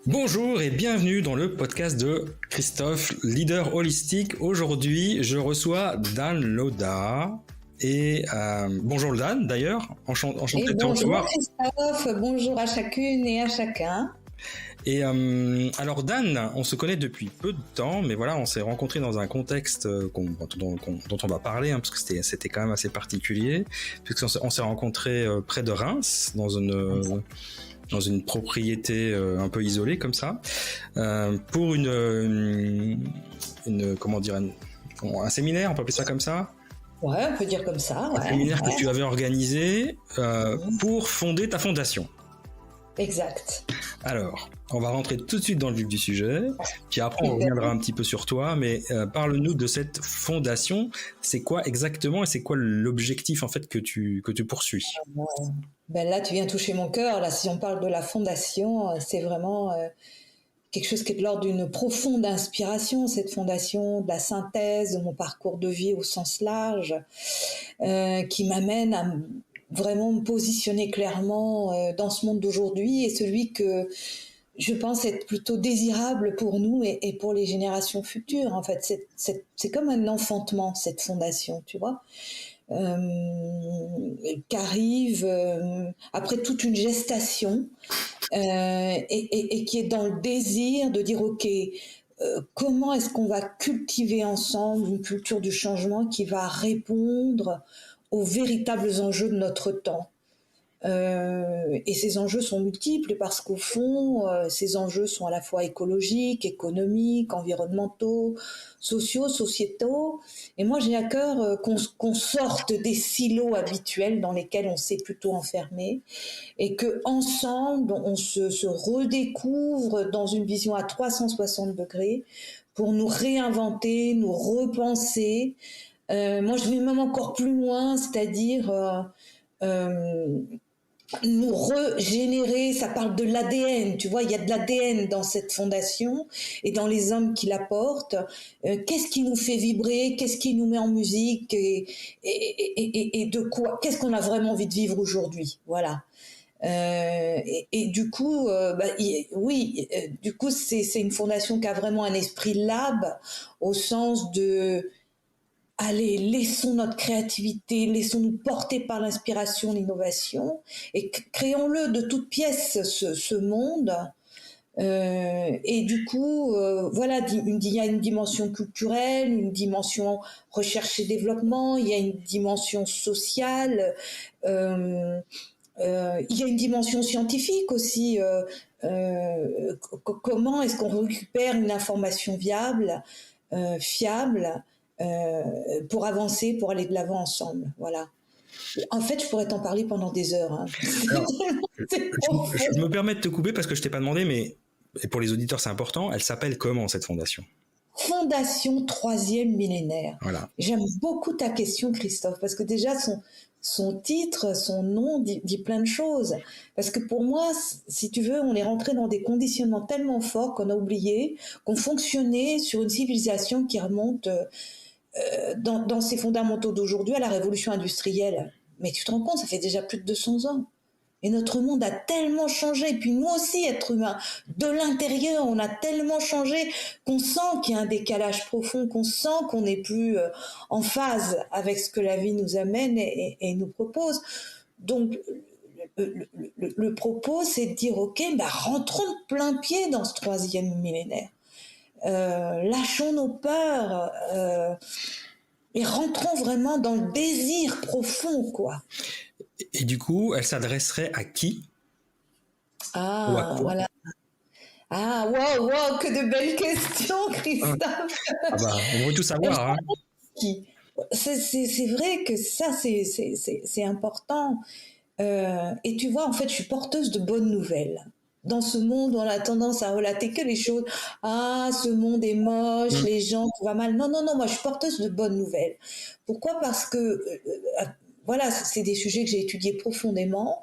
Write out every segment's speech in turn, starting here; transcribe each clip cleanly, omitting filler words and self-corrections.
Bonjour et bienvenue dans le podcast de Christophe, leader holistique. Aujourd'hui, je reçois Dan Loda. Et bonjour Dan d'ailleurs, enchanté de te recevoir. Bonjour Christophe, bonjour à chacune et à chacun. Et alors Dan, on se connaît depuis peu de temps, mais voilà, on s'est rencontrés dans un contexte dont on va parler, parce que c'était quand même assez particulier, puisqu'on s'est rencontrés près de Reims, dans une propriété un peu isolée comme ça, pour comment dire, un séminaire, on peut appeler ça comme ça. Ouais, on peut dire comme ça. Un séminaire que tu avais organisé pour fonder ta fondation. Exact. Alors, on va rentrer tout de suite dans le vif du sujet, puis après on reviendra un petit peu sur toi, mais parle-nous de cette fondation. C'est quoi exactement et c'est quoi l'objectif en fait que tu poursuis? Ben là, tu viens toucher mon cœur. Là, si on parle de la fondation, c'est vraiment quelque chose qui est de l'ordre d'une profonde inspiration, cette fondation, de la synthèse de mon parcours de vie au sens large, qui m'amène à vraiment me positionner clairement dans ce monde d'aujourd'hui et celui que je pense être plutôt désirable pour nous et pour les générations futures. En fait, c'est comme un enfantement, cette fondation, tu vois, qu'arrive après toute une gestation et qui est dans le désir de dire, OK, comment est-ce qu'on va cultiver ensemble une culture du changement qui va répondre aux véritables enjeux de notre temps. Et ces enjeux sont multiples parce qu'au fond, ces enjeux sont à la fois écologiques, économiques, environnementaux, sociaux, sociétaux. Et moi, j'ai à cœur qu'on sorte des silos habituels dans lesquels on s'est plutôt enfermé et que ensemble, on se redécouvre dans une vision à 360 degrés pour nous réinventer, nous repenser. Moi, je vais même encore plus loin, c'est-à-dire nous régénérer. Ça parle de l'ADN, tu vois, il y a de l'ADN dans cette fondation et dans les hommes qui la portent. Qu'est-ce qui nous fait vibrer, qu'est-ce qui nous met en musique et de quoi, qu'est-ce qu'on a vraiment envie de vivre aujourd'hui, voilà. Et du coup, du coup, c'est une fondation qui a vraiment un esprit lab au sens de allez, laissons notre créativité, laissons-nous porter par l'inspiration, l'innovation, et créons-le de toutes pièces, ce monde. Et du coup, voilà, il y a une dimension culturelle, une dimension recherche et développement, il y a une dimension sociale, il y a une dimension scientifique aussi. Comment est-ce qu'on récupère une information viable, fiable, pour avancer, pour aller de l'avant ensemble. Voilà. En fait, je pourrais t'en parler pendant des heures. Hein. Alors, je me permets de te couper parce que je t'ai pas demandé, mais et pour les auditeurs c'est important, elle s'appelle comment cette fondation? Fondation Troisième Millénaire. Voilà. J'aime beaucoup ta question, Christophe, parce que déjà son titre, son nom dit plein de choses. Parce que pour moi, si tu veux, on est rentré dans des conditionnements tellement forts qu'on a oublié qu'on fonctionnait sur une civilisation qui remonte dans ses fondamentaux d'aujourd'hui à la révolution industrielle. Mais tu te rends compte, ça fait déjà plus de 200 ans. Et notre monde a tellement changé, et puis nous aussi, êtres humains, de l'intérieur, on a tellement changé qu'on sent qu'il y a un décalage profond, qu'on sent qu'on n'est plus en phase avec ce que la vie nous amène et nous propose. Donc, le propos, c'est de dire, OK, bah, rentrons de plein pied dans ce troisième millénaire. Lâchons nos peurs et rentrons vraiment dans le désir profond, quoi. Et du coup, elle s'adresserait à qui? Ou à quoi? Voilà. Ah, wow, que de belles questions, Christophe. Ah bah, on veut tout savoir. Hein. C'est vrai que ça, c'est important. Et tu vois, en fait, je suis porteuse de bonnes nouvelles. Dans ce monde où on a tendance à relater que les choses, ah, ce monde est moche, les gens, tout va mal. Non, moi, je suis porteuse de bonnes nouvelles. Pourquoi? Parce que, voilà, c'est des sujets que j'ai étudiés profondément.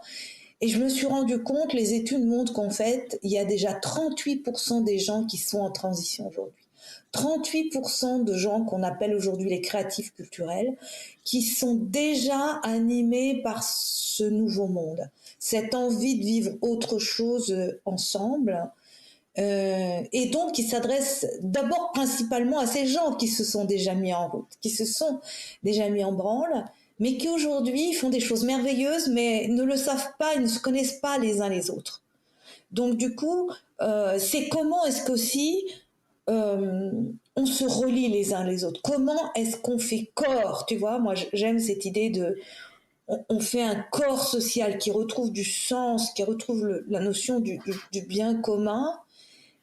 Et je me suis rendu compte, les études montrent qu'en fait, il y a déjà 38% des gens qui sont en transition aujourd'hui. 38% de gens qu'on appelle aujourd'hui les créatifs culturels, qui sont déjà animés par ce nouveau monde. Cette envie de vivre autre chose ensemble, Et donc, il s'adresse d'abord principalement à ces gens qui se sont déjà mis en route, qui se sont déjà mis en branle, mais qui aujourd'hui font des choses merveilleuses, mais ne le savent pas, ils ne se connaissent pas les uns les autres. Donc, du coup, c'est comment est-ce qu'aussi euh, on se relie les uns les autres. Comment est-ce qu'on fait corps? Tu vois, moi, j'aime cette idée de on fait un corps social qui retrouve du sens, qui retrouve la notion du bien commun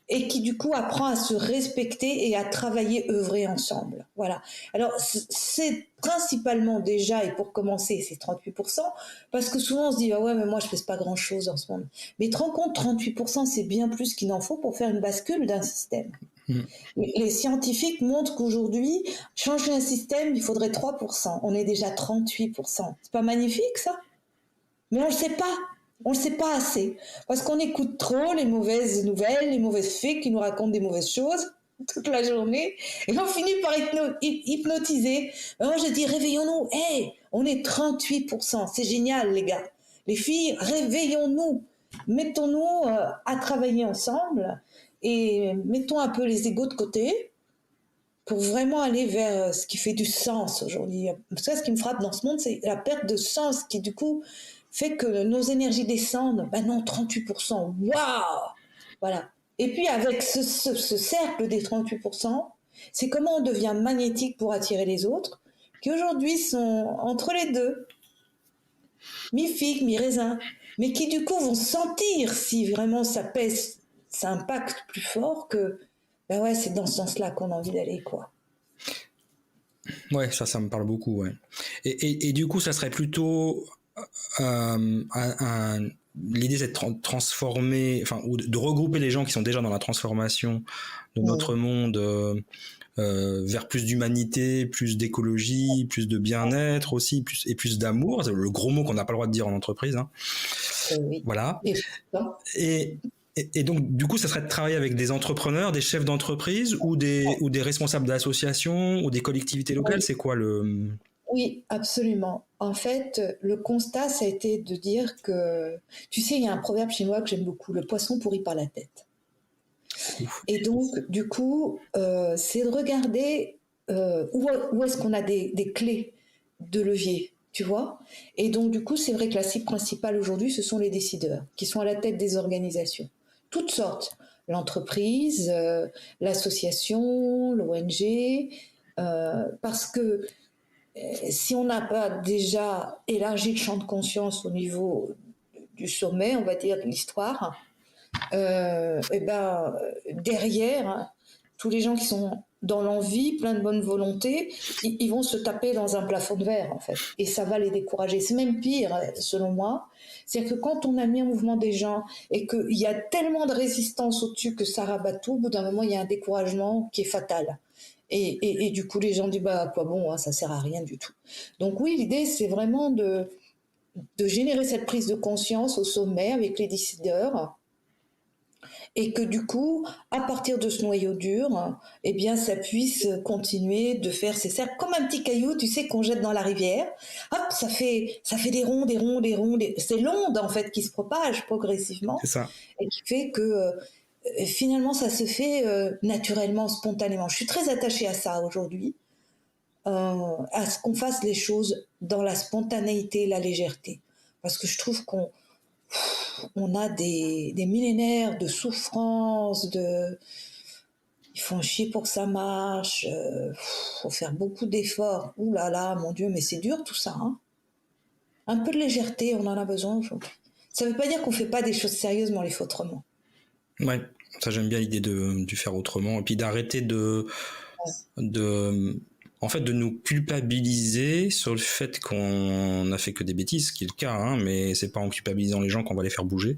et qui du coup apprend à se respecter et à travailler, œuvrer ensemble. Voilà. Alors c'est principalement déjà, et pour commencer, c'est 38%, parce que souvent on se dit, ah ouais, mais moi je fais pas grand-chose en ce moment. Mais te rends compte, 38%, c'est bien plus qu'il en faut pour faire une bascule d'un système. Les scientifiques montrent qu'aujourd'hui, changer un système, il faudrait 3%. On est déjà 38%. C'est pas magnifique, ça? Mais on le sait pas. On le sait pas assez. Parce qu'on écoute trop les mauvaises nouvelles, les mauvaises fées qui nous racontent des mauvaises choses toute la journée. Et on finit par hypnotiser. Alors je dis, réveillons-nous. Hey, on est 38%. C'est génial, les gars. Les filles, réveillons-nous. Mettons-nous à travailler ensemble et mettons un peu les égos de côté pour vraiment aller vers ce qui fait du sens aujourd'hui. Ça, ce qui me frappe dans ce monde, c'est la perte de sens qui, du coup, fait que nos énergies descendent. Ben non, 38%, waouh! Voilà. Et puis, avec ce cercle des 38%, c'est comment on devient magnétique pour attirer les autres, qui aujourd'hui sont entre les deux, mi-figue, mi-raisin, mais qui, du coup, vont sentir si vraiment ça pèse, ça impacte plus fort que, ben ouais, c'est dans ce sens-là qu'on a envie d'aller, quoi. Ouais, ça me parle beaucoup, ouais. Et du coup, ça serait plutôt l'idée, c'est de transformer, enfin, ou de regrouper les gens qui sont déjà dans la transformation de notre monde vers plus d'humanité, plus d'écologie, plus de bien-être aussi, plus d'amour. C'est le gros mot qu'on n'a pas le droit de dire en entreprise. Hein. Oui. Voilà. Et donc, du coup, ça serait de travailler avec des entrepreneurs, des chefs d'entreprise ou des responsables d'associations ou des collectivités locales. C'est quoi le... Oui, absolument. En fait, le constat, ça a été de dire que, tu sais, il y a un proverbe chinois que j'aime beaucoup, le poisson pourrit par la tête. Et donc, du coup, c'est de regarder où est-ce qu'on a des clés de levier, tu vois. Et donc, du coup, c'est vrai que la cible principale aujourd'hui, ce sont les décideurs qui sont à la tête des organisations, toutes sortes. L'entreprise, l'association, l'ONG, parce que si on n'a pas déjà élargi le champ de conscience au niveau du sommet, on va dire, de l'histoire, et ben, derrière, hein, tous les gens qui sont dans l'envie, plein de bonne volonté, ils vont se taper dans un plafond de verre, en fait. Et ça va les décourager. C'est même pire, selon moi. C'est-à-dire que quand on a mis en mouvement des gens et qu'il y a tellement de résistance au-dessus que ça rabat tout, au bout d'un moment, il y a un découragement qui est fatal. Et du coup, les gens disent, bah, quoi bon, hein, ça sert à rien du tout. Donc oui, l'idée, c'est vraiment de générer cette prise de conscience au sommet avec les décideurs et que du coup, à partir de ce noyau dur, eh bien, ça puisse continuer de faire ses cercles comme un petit caillou, tu sais, qu'on jette dans la rivière. Hop, ça fait des ronds, des ronds, des ronds. C'est l'onde, en fait, qui se propage progressivement. C'est ça. Et qui fait que finalement, ça se fait naturellement, spontanément. Je suis très attachée à ça aujourd'hui, à ce qu'on fasse les choses dans la spontanéité, la légèreté. Parce que je trouve qu'on a des millénaires de souffrance, ils font chier pour que ça marche, faut faire beaucoup d'efforts. Ouh là là, mon Dieu, mais c'est dur tout ça. Hein, un peu de légèreté, on en a besoin aujourd'hui. Ça ne veut pas dire qu'on ne fait pas des choses sérieuses, mais on les fait autrement. Ouais, ça j'aime bien l'idée du faire autrement et puis d'arrêter en fait, de nous culpabiliser sur le fait qu'on n'a fait que des bêtises, ce qui est le cas, hein, mais c'est pas en culpabilisant les gens qu'on va les faire bouger,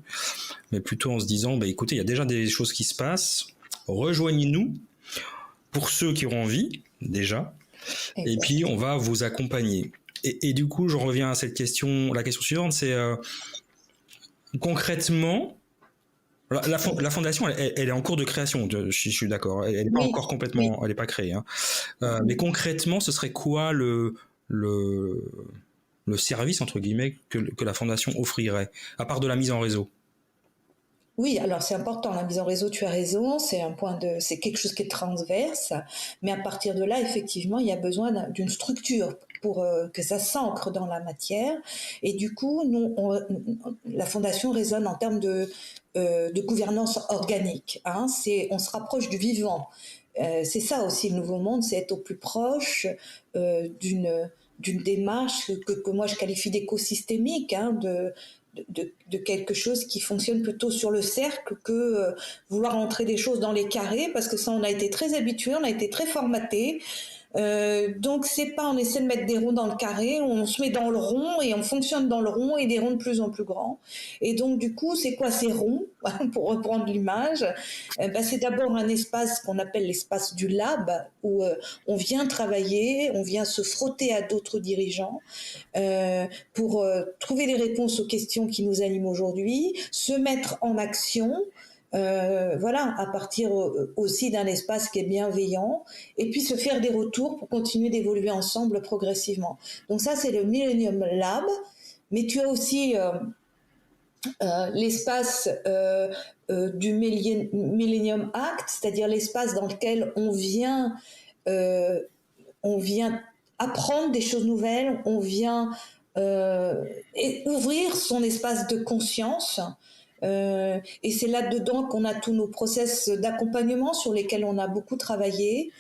mais plutôt en se disant, bah écoutez, il y a déjà des choses qui se passent, rejoignez-nous pour ceux qui auront envie, déjà, et puis on va vous accompagner. Et du coup, je reviens à cette question, la question suivante, c'est concrètement, la fondation, elle est en cours de création. Je suis d'accord. Elle n'est pas encore complètement, elle n'est pas créée. Hein. Mais concrètement, ce serait quoi le service entre guillemets que la fondation offrirait, à part de la mise en réseau? Oui, alors c'est important, la mise en réseau, tu as raison, c'est quelque chose qui est transverse, mais à partir de là, effectivement, il y a besoin d'une structure pour que ça s'ancre dans la matière. Et du coup, la Fondation raisonne en termes de gouvernance organique. Hein, on se rapproche du vivant. C'est ça aussi le Nouveau Monde, c'est être au plus proche d'une démarche que moi je qualifie d'écosystémique, hein, de quelque chose qui fonctionne plutôt sur le cercle que vouloir entrer des choses dans les carrés, parce que ça on a été très habitué, on a été très formaté. Donc c'est pas on essaie de mettre des ronds dans le carré, on se met dans le rond et on fonctionne dans le rond et des ronds de plus en plus grands. Et donc du coup c'est quoi ces ronds pour reprendre l'image, c'est d'abord un espace qu'on appelle l'espace du lab où on vient travailler, on vient se frotter à d'autres dirigeants pour trouver les réponses aux questions qui nous animent aujourd'hui, se mettre en action. Voilà, à partir aussi d'un espace qui est bienveillant, et puis se faire des retours pour continuer d'évoluer ensemble progressivement. Donc ça, c'est le Millennium Lab, mais tu as aussi l'espace du Millennium Act, c'est-à-dire l'espace dans lequel on vient apprendre des choses nouvelles, on vient ouvrir son espace de conscience. Et c'est là-dedans qu'on a tous nos process d'accompagnement sur lesquels on a beaucoup travaillé,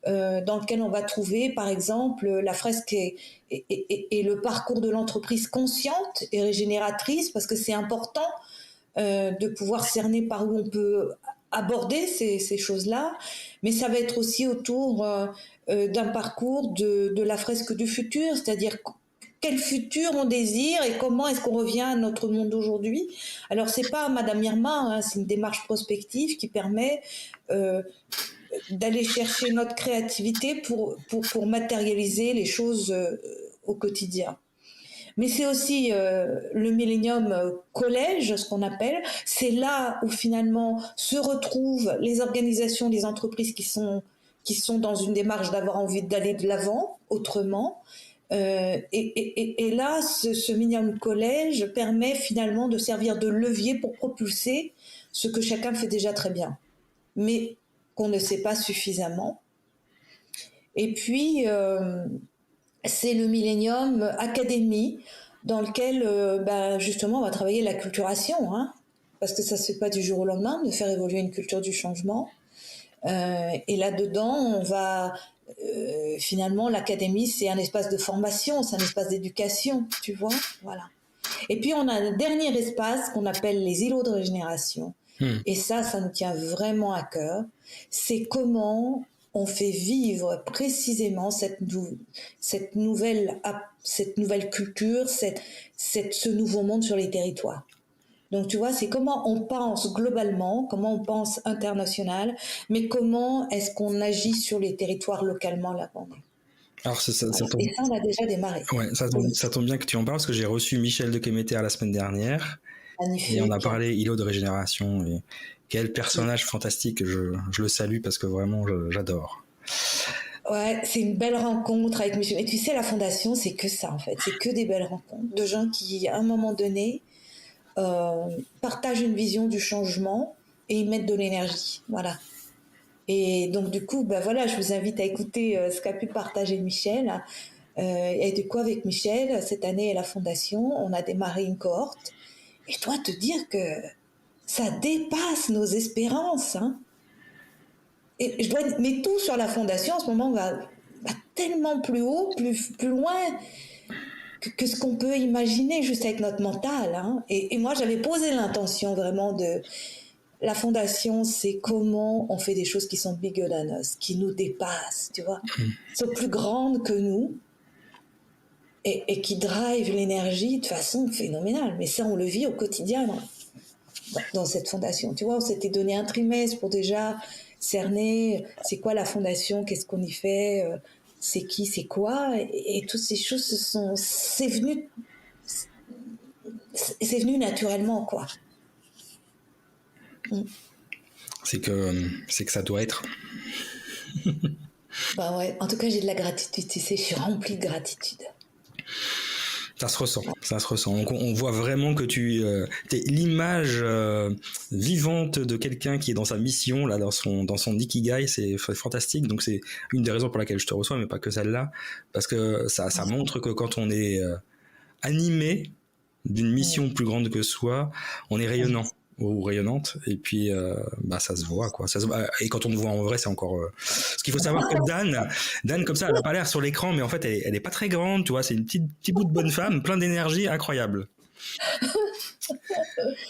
dans lequel on va trouver, par exemple, la fresque et le parcours de l'entreprise consciente et régénératrice, parce que c'est important de pouvoir cerner par où on peut aborder ces choses-là, mais ça va être aussi autour d'un parcours de la fresque du futur, c'est-à-dire quel futur on désire et comment est-ce qu'on revient à notre monde d'aujourd'hui. Alors c'est pas Madame Irma, hein, c'est une démarche prospective qui permet d'aller chercher notre créativité pour matérialiser les choses au quotidien. Mais c'est aussi le Millennium Collège, ce qu'on appelle. C'est là où finalement se retrouvent les organisations, les entreprises qui sont dans une démarche d'avoir envie d'aller de l'avant, autrement. Et là, ce Millennium Collège permet finalement de servir de levier pour propulser ce que chacun fait déjà très bien, mais qu'on ne sait pas suffisamment. Et puis, c'est le Millennium Academy, dans lequel justement on va travailler la culturation, hein, parce que ça se fait pas du jour au lendemain de faire évoluer une culture du changement. Et là-dedans, on va finalement l'académie, c'est un espace de formation, c'est un espace d'éducation, tu vois, voilà. Et puis on a un dernier espace qu'on appelle les îlots de régénération. Et ça nous tient vraiment à cœur. C'est comment on fait vivre précisément cette nouvelle culture, ce nouveau monde sur les territoires. Donc tu vois, c'est comment on pense globalement, comment on pense international, mais comment est-ce qu'on agit sur les territoires localement là-bas. Alors Voilà. Et ça, on a déjà démarré. Ouais, ça tombe bien que tu en parles parce que j'ai reçu Michel de Kemeter la semaine dernière. Magnifique. Et on a parlé îlot de régénération. Et quel personnage fantastique, je le salue parce que vraiment j'adore. Ouais, c'est une belle rencontre avec Michel. Et tu sais, la fondation, c'est que ça en fait. C'est que des belles rencontres de gens qui, à un moment donné, partagent une vision du changement et y mettent de l'énergie. Voilà. Et donc, du coup, voilà, je vous invite à écouter ce qu'a pu partager Michel. Et du coup, avec Michel, cette année et la Fondation, on a démarré une cohorte. Et je dois te dire que ça dépasse nos espérances. Hein. Et mais tout sur la Fondation, en ce moment, va tellement plus haut, plus loin que ce qu'on peut imaginer juste avec notre mental. Hein. Et moi, j'avais posé l'intention vraiment de... La Fondation, c'est comment on fait des choses qui sont bigger than us, qui nous dépassent, tu vois, sont plus grandes que nous et qui drive l'énergie de façon phénoménale. Mais ça, on le vit au quotidien dans cette Fondation. Tu vois, on s'était donné un trimestre pour déjà cerner c'est quoi la Fondation, qu'est-ce qu'on y fait, c'est qui, c'est quoi, et toutes ces choses c'est venu naturellement, quoi. C'est que ça doit être. Bah ouais, en tout cas j'ai de la gratitude, tu sais, je suis remplie de gratitude. Ça se ressent, ça se ressent. On voit vraiment que tu es l'image vivante de quelqu'un qui est dans sa mission, là, dans son ikigai, c'est fantastique. Donc c'est une des raisons pour laquelle je te reçois, mais pas que celle-là, parce que ça montre que quand on est animé d'une mission plus grande que soi, on est rayonnant ou rayonnante, et puis ça se voit, quoi. Ça se voit. Et quand on te voit en vrai, c'est encore ce qu'il faut savoir, que Dan comme ça, elle a pas l'air sur l'écran, mais en fait elle est pas très grande, tu vois, c'est une petit bout de bonne femme, plein d'énergie, incroyable.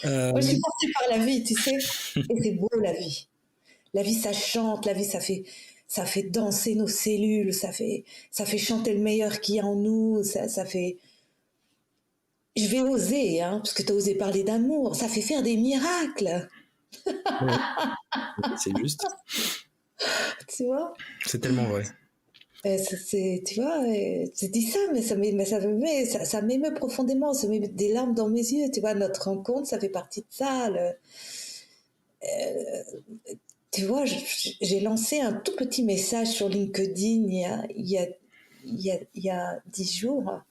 Moi, je suis portée par la vie, tu sais, et c'est beau, la vie ça chante, la vie ça fait danser nos cellules, ça fait chanter le meilleur qu'il y a en nous, ça fait... Je vais oser, hein, parce que tu as osé parler d'amour. Ça fait faire des miracles. Ouais. C'est juste. Tu vois? C'est tellement vrai. Tu vois, tu dis ça, mais ça m'émeut profondément. Ça met des larmes dans mes yeux. Tu vois, notre rencontre, ça fait partie de ça. Tu vois, j'ai lancé un tout petit message sur LinkedIn il y a 10 jours,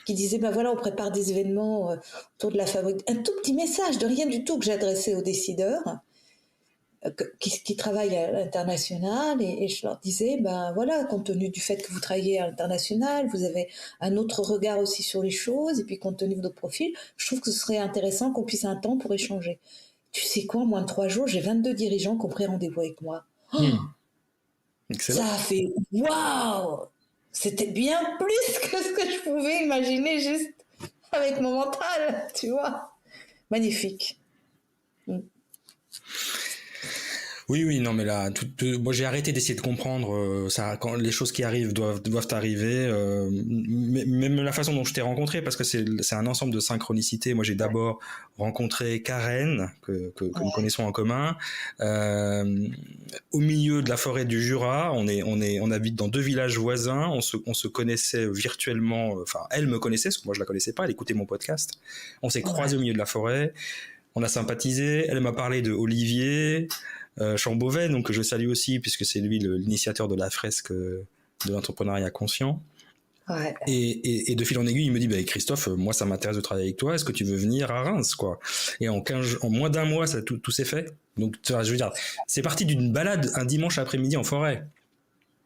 qui disait, ben voilà, on prépare des événements autour de la fabrique. Un tout petit message de rien du tout que j'ai adressé aux décideurs qui travaillent à l'international, et je leur disais, ben voilà, compte tenu du fait que vous travaillez à l'international, vous avez un autre regard aussi sur les choses, et puis compte tenu de votre profil, je trouve que ce serait intéressant qu'on puisse un temps pour échanger. Tu sais quoi, en moins de 3 jours, j'ai 22 dirigeants qui ont pris rendez-vous avec moi. Excellent. Ça a fait waouh! C'était bien plus que ce que je pouvais imaginer juste avec mon mental, tu vois. Magnifique. Oui, non, mais là, moi j'ai arrêté d'essayer de comprendre ça. Quand les choses qui arrivent doivent arriver, même la façon dont je t'ai rencontré, parce que c'est un ensemble de synchronicités. Moi, j'ai d'abord rencontré Karen, que nous connaissons en commun, au milieu de la forêt du Jura. On habite dans 2 villages voisins. On se connaissait virtuellement. Enfin, elle me connaissait, parce que moi je la connaissais pas. Elle écoutait mon podcast. On s'est croisés au milieu de la forêt. On a sympathisé. Elle m'a parlé de Olivier Chambovet, donc je salue aussi, puisque c'est lui l'initiateur de la fresque de l'entrepreneuriat conscient. Ouais. Et de fil en aiguille, il me dit, Christophe, moi ça m'intéresse de travailler avec toi, est-ce que tu veux venir à Reims, quoi? Et en moins d'un mois, ça, tout s'est fait. Donc, je veux dire, c'est parti d'une balade un dimanche après-midi en forêt.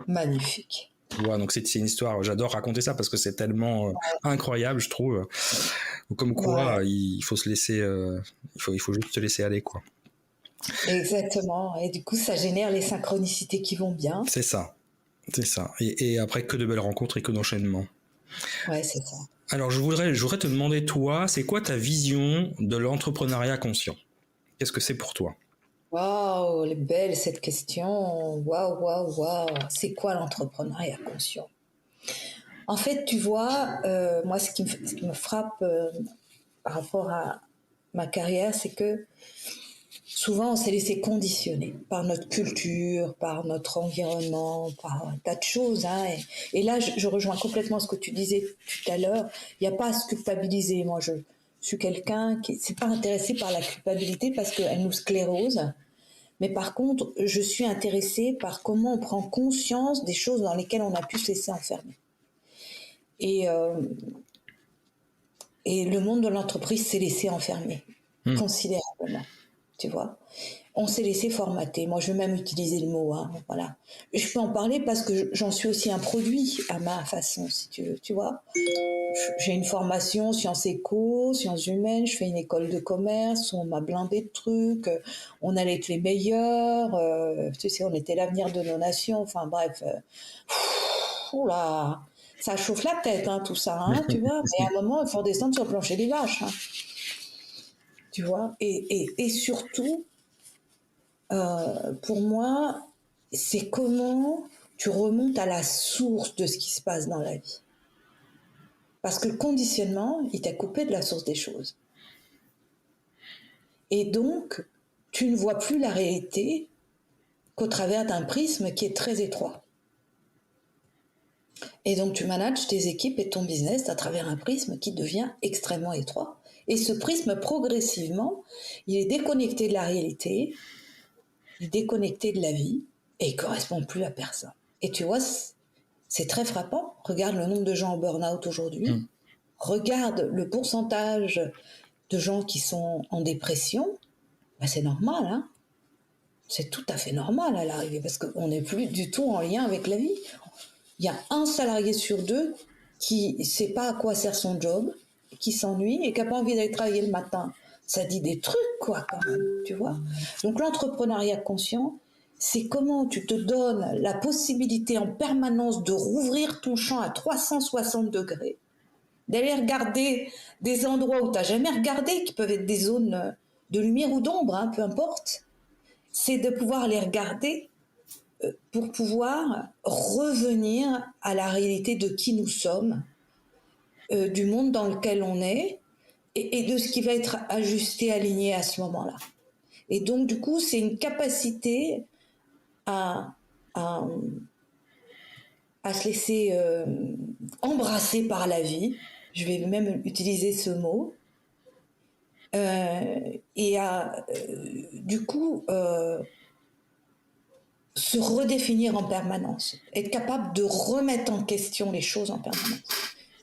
Magnifique. Ouais, donc c'est une histoire, j'adore raconter ça parce que c'est tellement incroyable, je trouve. Comme quoi, il faut se laisser, il faut juste se laisser aller, quoi. Exactement. Et du coup, ça génère les synchronicités qui vont bien. C'est ça. C'est ça. Et après, que de belles rencontres et que d'enchaînements. Ouais, c'est ça. Alors, je voudrais te demander, toi, c'est quoi ta vision de l'entrepreneuriat conscient? Qu'est-ce que c'est pour toi? Waouh, elle est belle cette question. Waouh. C'est quoi l'entrepreneuriat conscient? En fait, tu vois, moi, ce qui me frappe par rapport à ma carrière, c'est que souvent, on s'est laissé conditionner par notre culture, par notre environnement, par un tas de choses. Hein, et là, je rejoins complètement ce que tu disais tout à l'heure. Il n'y a pas à se culpabiliser. Moi, je suis quelqu'un qui ne s'est pas intéressé par la culpabilité parce qu'elle nous sclérose. Mais par contre, je suis intéressée par comment on prend conscience des choses dans lesquelles on a pu se laisser enfermer. Et le monde de l'entreprise s'est laissé enfermer considérablement. Tu vois, on s'est laissé formater. Moi, je vais même utiliser le mot. Hein, voilà. Je peux en parler parce que j'en suis aussi un produit à ma façon, si tu veux. Tu vois, j'ai une formation sciences éco, sciences humaines. Je fais une école de commerce. On m'a blindé de trucs. On allait être les meilleurs. Tu sais, on était l'avenir de nos nations. Enfin bref. Oula, ça chauffe la tête, hein, tout ça. Hein, tu vois. Mais à un moment, il faut descendre sur le plancher des vaches. Hein. Tu vois, et surtout, pour moi, c'est comment tu remontes à la source de ce qui se passe dans la vie. Parce que le conditionnement, il t'a coupé de la source des choses. Et donc, tu ne vois plus la réalité qu'au travers d'un prisme qui est très étroit. Et donc, tu manages tes équipes et ton business à travers un prisme qui devient extrêmement étroit. Et ce prisme, progressivement, il est déconnecté de la réalité, il est déconnecté de la vie, et il ne correspond plus à personne. Et tu vois, c'est très frappant. Regarde le nombre de gens en burn-out aujourd'hui. regarde le pourcentage de gens qui sont en dépression, ben c'est normal, hein. C'est tout à fait normal à l'arrivée, parce qu'on n'est plus du tout en lien avec la vie. Il y a un salarié sur deux qui ne sait pas à quoi sert son job, qui s'ennuie et qui n'a pas envie d'aller travailler le matin. Ça dit des trucs, quoi, quand même, tu vois. Donc l'entrepreneuriat conscient, c'est comment tu te donnes la possibilité en permanence de rouvrir ton champ à 360 degrés, d'aller regarder des endroits où tu n'as jamais regardé, qui peuvent être des zones de lumière ou d'ombre, hein, peu importe. C'est de pouvoir les regarder pour pouvoir revenir à la réalité de qui nous sommes, du monde dans lequel on est, et de ce qui va être ajusté, aligné à ce moment-là. Et donc, du coup, c'est une capacité à, à, à se laisser embrasser par la vie, je vais même utiliser ce mot, et à, du coup, se redéfinir en permanence, être capable de remettre en question les choses en permanence.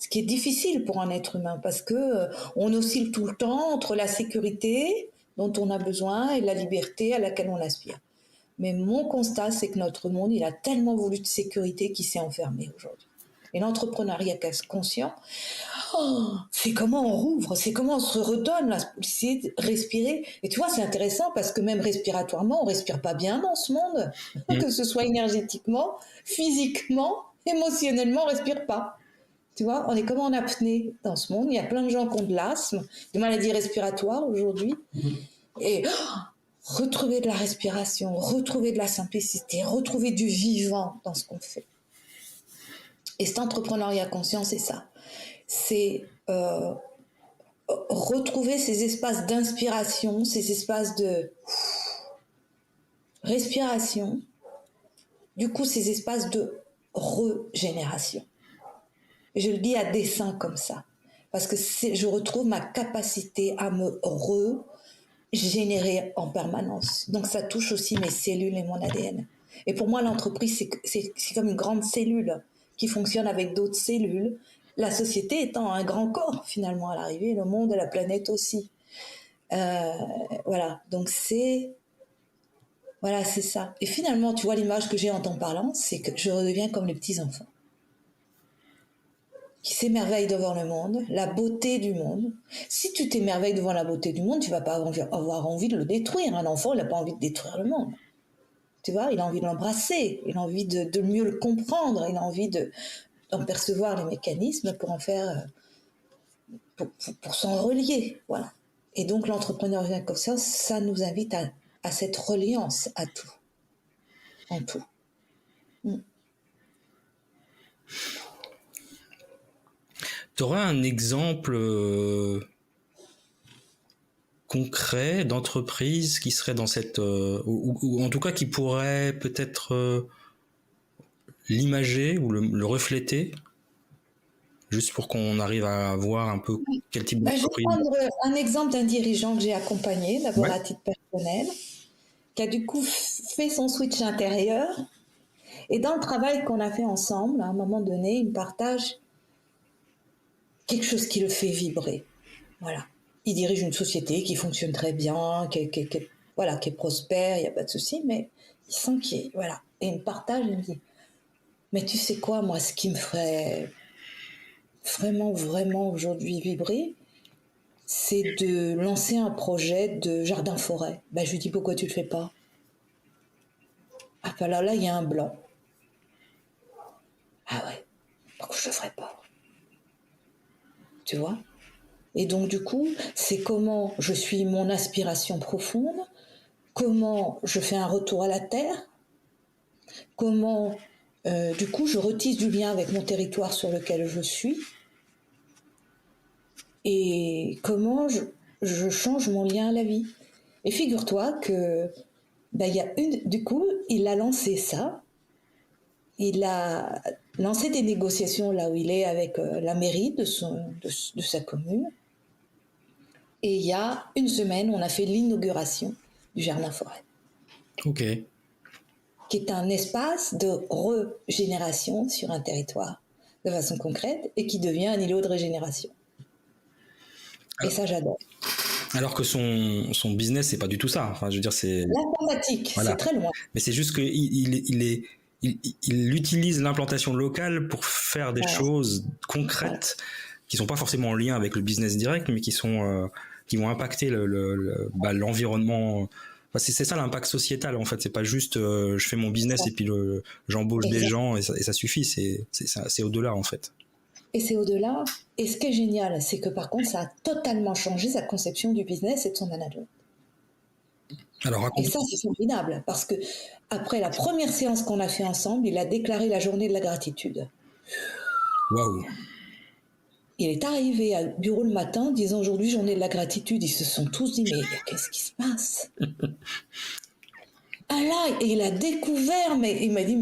Ce qui est difficile pour un être humain, parce que on oscille tout le temps entre la sécurité dont on a besoin et la liberté à laquelle on aspire. Mais mon constat, c'est que notre monde, il a tellement voulu de sécurité qu'il s'est enfermé aujourd'hui. Et l'entrepreneuriat conscient, c'est comment on rouvre, c'est comment on se redonne la possibilité de respirer. Et tu vois, c'est intéressant parce que même respiratoirement, on respire pas bien dans ce monde, que ce soit énergétiquement, physiquement, émotionnellement, on respire pas. Tu vois, on est comme en apnée dans ce monde. Il y a plein de gens qui ont de l'asthme, des maladies respiratoires aujourd'hui. Et retrouver de la respiration, retrouver de la simplicité, retrouver du vivant dans ce qu'on fait. Et cet entrepreneuriat conscient, c'est ça. C'est retrouver ces espaces d'inspiration, ces espaces de respiration, du coup ces espaces de régénération. Et je le dis à dessein comme ça, parce que je retrouve ma capacité à me régénérer en permanence. Donc ça touche aussi mes cellules et mon ADN. Et pour moi, l'entreprise, c'est comme une grande cellule qui fonctionne avec d'autres cellules, la société étant un grand corps finalement à l'arrivée, le monde et la planète aussi. Voilà, donc voilà, c'est ça. Et finalement, tu vois, l'image que j'ai en t'en parlant, c'est que je redeviens comme les petits-enfants qui s'émerveillent devant le monde, la beauté du monde. Si tu t'émerveilles devant la beauté du monde, tu vas pas avoir envie de le détruire. Un enfant, il n'a pas envie de détruire le monde. Tu vois, il a envie de l'embrasser, il a envie de mieux le comprendre, il a envie d'en percevoir les mécanismes pour en faire, pour s'en relier. Voilà. Et donc, l'entrepreneuriat conscient, ça nous invite à cette reliance à tout. En tout. Tu auras un exemple concret d'entreprise qui serait dans cette ou en tout cas qui pourrait peut-être l'imager ou le refléter, juste pour qu'on arrive à voir un peu quel type d'entreprise. Je vais prendre un exemple d'un dirigeant que j'ai accompagné, d'abord à titre personnel, qui a du coup fait son switch intérieur. Et dans le travail qu'on a fait ensemble, à un moment donné, il me partage quelque chose qui le fait vibrer. Voilà. Il dirige une société qui fonctionne très bien, qui est prospère, il n'y a pas de souci, mais il sent qu'il est, voilà. Et il me partage, il me dit, mais tu sais quoi, moi, ce qui me ferait vraiment, vraiment aujourd'hui vibrer, c'est de lancer un projet de jardin-forêt. Ben, je lui dis, pourquoi tu le fais pas? Ah ben là, il y a un blanc. Ah ouais, pourquoi je le ferais pas? Tu vois? Et donc, du coup, c'est comment je suis mon aspiration profonde, comment je fais un retour à la terre, comment, du coup, je retisse du lien avec mon territoire sur lequel je suis, et comment je change mon lien à la vie. Et figure-toi que, ben, du coup, il a lancé ça, il a lancé des négociations là où il est avec la mairie de sa commune. Et il y a une semaine, on a fait l'inauguration du jardin-forêt. Ok. Qui est un espace de régénération sur un territoire de façon concrète et qui devient un îlot de régénération. Et ça, j'adore. Alors que son business, c'est pas du tout ça. Enfin, je veux dire, c'est... L'informatique, Voilà. c'est très loin. Mais c'est juste qu'il utilise l'implantation locale pour faire des choses concrètes qui sont pas forcément en lien avec le business direct, mais qui vont impacter l'environnement. Enfin, c'est ça l'impact sociétal, en fait. C'est pas juste je fais mon business et puis j'embauche des gens et ça suffit. C'est au-delà, en fait. Et c'est au-delà. Et ce qui est génial, c'est que par contre, ça a totalement changé sa conception du business et de son management. Alors, et ça, c'est formidable, parce que après la première séance qu'on a fait ensemble, il a déclaré la journée de la gratitude. Waouh! Il est arrivé au bureau le matin, disant aujourd'hui journée de la gratitude. Ils se sont tous dit mais qu'est-ce qui se passe? Ah là, et il a découvert, mais il m'a dit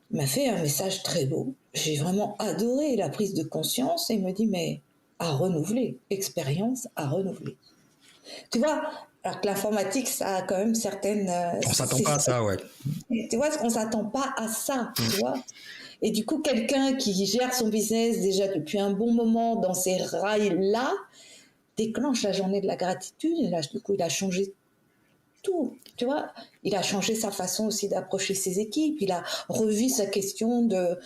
il m'a fait un message très beau. J'ai vraiment adoré la prise de conscience et il me dit mais à renouveler, expérience à renouveler. Tu vois, alors que l'informatique, ça a quand même certaines... on s'attend pas à ça, ouais. Tu vois, on s'attend pas à ça, tu vois. Et du coup, quelqu'un qui gère son business déjà depuis un bon moment dans ces rails-là, déclenche la journée de la gratitude. Et là, du coup, il a changé tout, tu vois. Il a changé sa façon aussi d'approcher ses équipes. Il a revu sa question de...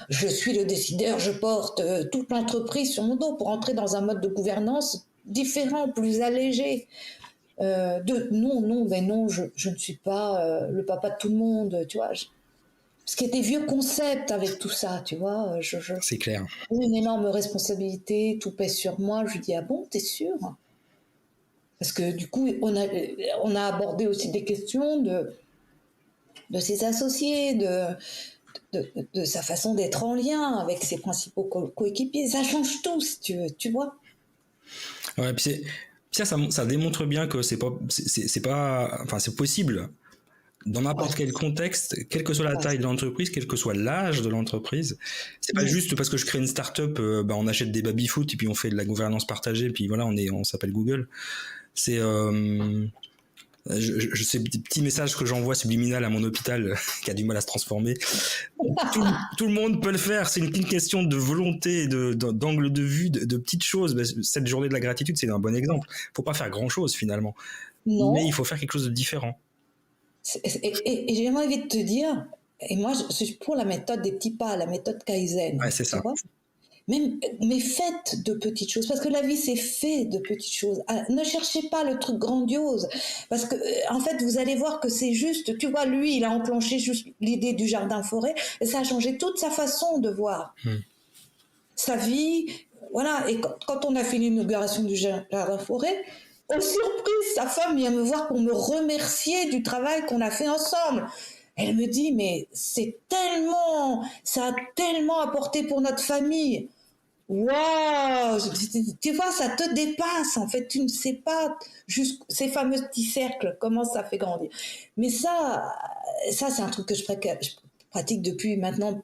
je suis le décideur, je porte toute l'entreprise sur mon dos pour entrer dans un mode de gouvernance différent, plus allégé. Non, je ne suis pas le papa de tout le monde, tu vois. Parce qu'il y a des vieux concepts avec tout ça, tu vois. C'est clair. J'ai une énorme responsabilité, tout pèse sur moi. Je lui dis, ah bon, t'es sûr? Parce que du coup, on a abordé aussi des questions de ses associés, de sa façon d'être en lien avec ses principaux coéquipiers. Ça change tout, si tu vois. Ouais, puis ça démontre bien que c'est possible dans n'importe quel contexte, quelle que soit la taille de l'entreprise, quel que soit l'âge de l'entreprise. C'est pas juste parce que je crée une start-up, on achète des baby-foot et puis on fait de la gouvernance partagée et puis voilà, on s'appelle Google. C'est ces petits messages que j'envoie subliminal à mon hôpital qui a du mal à se transformer. Tout le monde peut le faire. C'est une question de volonté, d'angle de vue, de petites choses. Cette journée de la gratitude, c'est un bon exemple. Faut pas faire grand chose finalement. Non. Mais il faut faire quelque chose de différent. Et j'ai envie de te dire, et moi je suis pour la méthode des petits pas, la méthode Kaizen. Ouais, c'est ça. Mais faites de petites choses, parce que la vie c'est fait de petites choses. Ne cherchez pas le truc grandiose, parce que en fait vous allez voir que c'est juste, tu vois, lui il a enclenché juste l'idée du jardin-forêt et ça a changé toute sa façon de voir sa vie, voilà. Et quand on a fait l'inauguration du jardin-forêt, aux surprises, sa femme vient me voir pour me remercier du travail qu'on a fait ensemble. Elle me dit, mais ça a tellement apporté pour notre famille. Waouh! Tu vois, ça te dépasse, en fait. Tu ne sais pas juste ces fameux petits cercles, comment ça fait grandir. Mais ça c'est un truc que je pratique depuis maintenant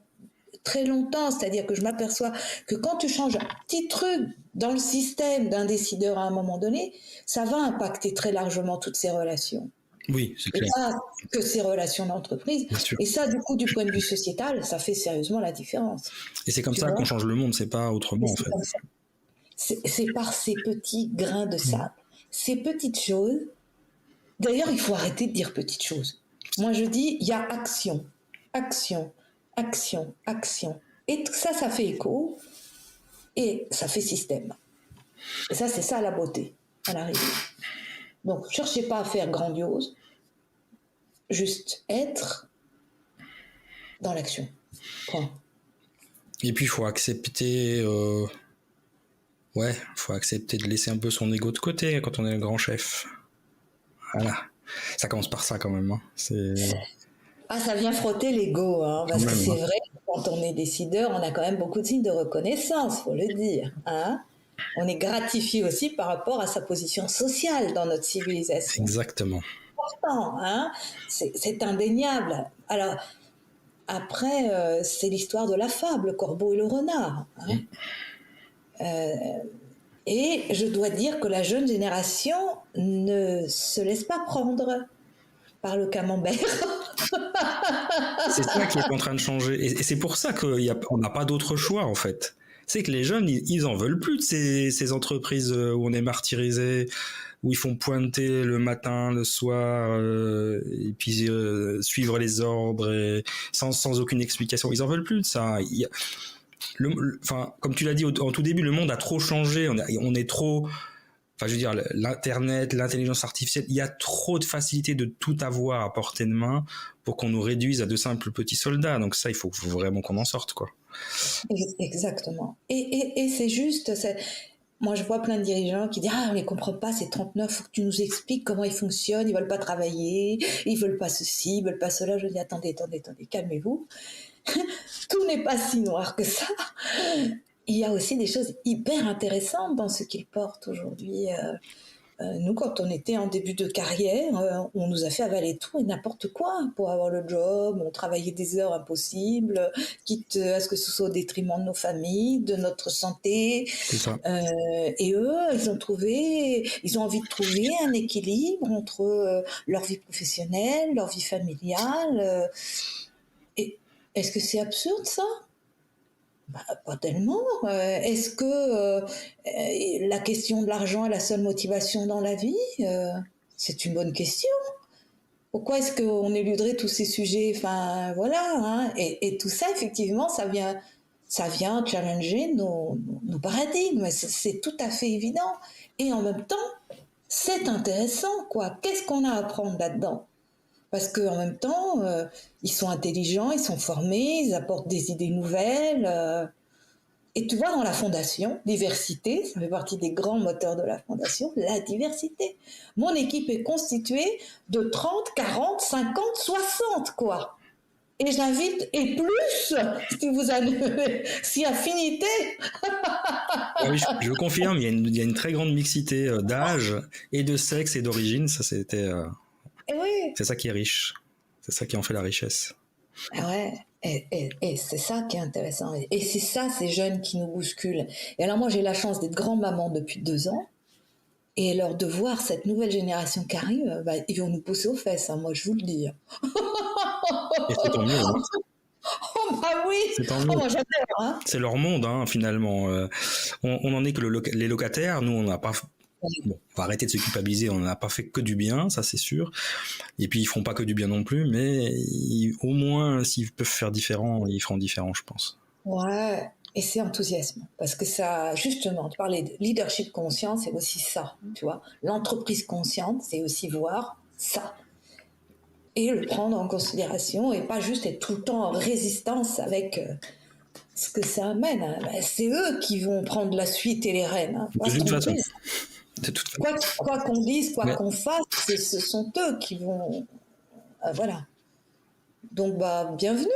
très longtemps. C'est-à-dire que je m'aperçois que quand tu changes un petit truc dans le système d'un décideur à un moment donné, ça va impacter très largement toutes ces relations. Oui, c'est clair. Et pas que ces relations d'entreprise. Et ça, du coup, du point de vue sociétal, ça fait sérieusement la différence. Et c'est comme ça qu'on change le monde, c'est pas autrement, en fait. C'est par ces petits grains de sable. Ces petites choses. D'ailleurs, il faut arrêter de dire petites choses. Moi, je dis, il y a action, action, action, action. Et tout ça, ça fait écho. Et ça fait système. Et ça, c'est ça la beauté, à l'arrivée. Donc, cherchez pas à faire grandiose, juste être dans l'action. Point. Et puis, il faut accepter... faut accepter de laisser un peu son ego de côté quand on est le grand chef. Voilà. Ça commence par ça, quand même. Hein. Ça vient frotter l'ego, hein, parce que c'est vrai, quand on est décideur, on a quand même beaucoup de signes de reconnaissance, faut le dire. Hein. On est gratifié aussi par rapport à sa position sociale dans notre civilisation. Exactement. Important, hein, c'est indéniable. Alors, après, c'est l'histoire de la fable, le corbeau et le renard. Hein. Et je dois dire que la jeune génération ne se laisse pas prendre par le camembert. C'est ça qui est en train de changer. Et c'est pour ça qu'on n'a pas d'autre choix, en fait. C'est que les jeunes, ils en veulent plus de ces entreprises où on est martyrisé, où ils font pointer le matin, le soir, et puis suivre les ordres et sans aucune explication. Ils en veulent plus de ça. Enfin, comme tu l'as dit en tout début, le monde a trop changé. On est trop. Enfin, je veux dire, l'internet, l'intelligence artificielle, il y a trop de facilité de tout avoir à portée de main pour qu'on nous réduise à de simples petits soldats. Donc ça, il faut vraiment qu'on en sorte, quoi. Exactement. Et c'est juste, moi je vois plein de dirigeants qui disent ah on les comprend pas ces 39, faut que tu nous expliques comment ils fonctionnent, ils veulent pas travailler, ils veulent pas ceci, ils veulent pas cela. Je dis attendez, calmez-vous. Tout n'est pas si noir que ça. Il y a aussi des choses hyper intéressantes dans ce qu'ils portent aujourd'hui. Nous, quand on était en début de carrière, on nous a fait avaler tout et n'importe quoi pour avoir le job. On travaillait des heures impossibles, quitte à ce que ce soit au détriment de nos familles, de notre santé. C'est ça. Et eux, ils ont envie de trouver un équilibre entre leur vie professionnelle, leur vie familiale. Et est-ce que c'est absurde ça? Bah, pas tellement. Est-ce que la question de l'argent est la seule motivation dans la vie? C'est une bonne question. Pourquoi est-ce qu'on éluderait tous ces sujets? Enfin, voilà. Hein. Et tout ça, effectivement, ça vient challenger nos paradigmes. C'est tout à fait évident. Et en même temps, c'est intéressant, quoi. Qu'est-ce qu'on a à apprendre là-dedans? Parce qu'en même temps, ils sont intelligents, ils sont formés, ils apportent des idées nouvelles. Et tu vois, dans la fondation, diversité, ça fait partie des grands moteurs de la fondation, la diversité. Mon équipe est constituée de 30, 40, 50, 60, quoi. Et j'invite, et plus, si vous avez, si affinité. Oui, je confirme, il y a une très grande mixité d'âge et de sexe et d'origine. Ça, Oui. c'est ça qui est riche. C'est ça qui en fait la richesse. Ouais. Et c'est ça qui est intéressant. Et c'est ça, ces jeunes qui nous bousculent. Et alors moi, j'ai la chance d'être grand-maman depuis 2 ans. Et alors de voir cette nouvelle génération qui arrive, bah, ils vont nous pousser aux fesses, hein, moi je vous le dis. Et c'est tant mieux. Hein. Oh bah oui, c'est tant mieux. Oh, moi j'adore. Hein. C'est leur monde, hein, finalement. On en est que les locataires. Nous, on n'a pas... Bon, on va arrêter de se culpabiliser, on n'a pas fait que du bien, ça c'est sûr. Et puis ils feront pas que du bien non plus, mais au moins s'ils peuvent faire différent, ils feront différent, je pense. Ouais, et c'est enthousiasme. Parce que ça, justement, tu parlais de leadership conscient, c'est aussi ça, tu vois. L'entreprise consciente, c'est aussi voir ça. Et le prendre en considération et pas juste être tout le temps en résistance avec ce que ça amène. Hein. Ben, c'est eux qui vont prendre la suite et les rênes. Hein. De toute façon. Quoi qu'on dise, quoi qu'on fasse, ce sont eux qui vont... voilà. Donc, bah, bienvenue.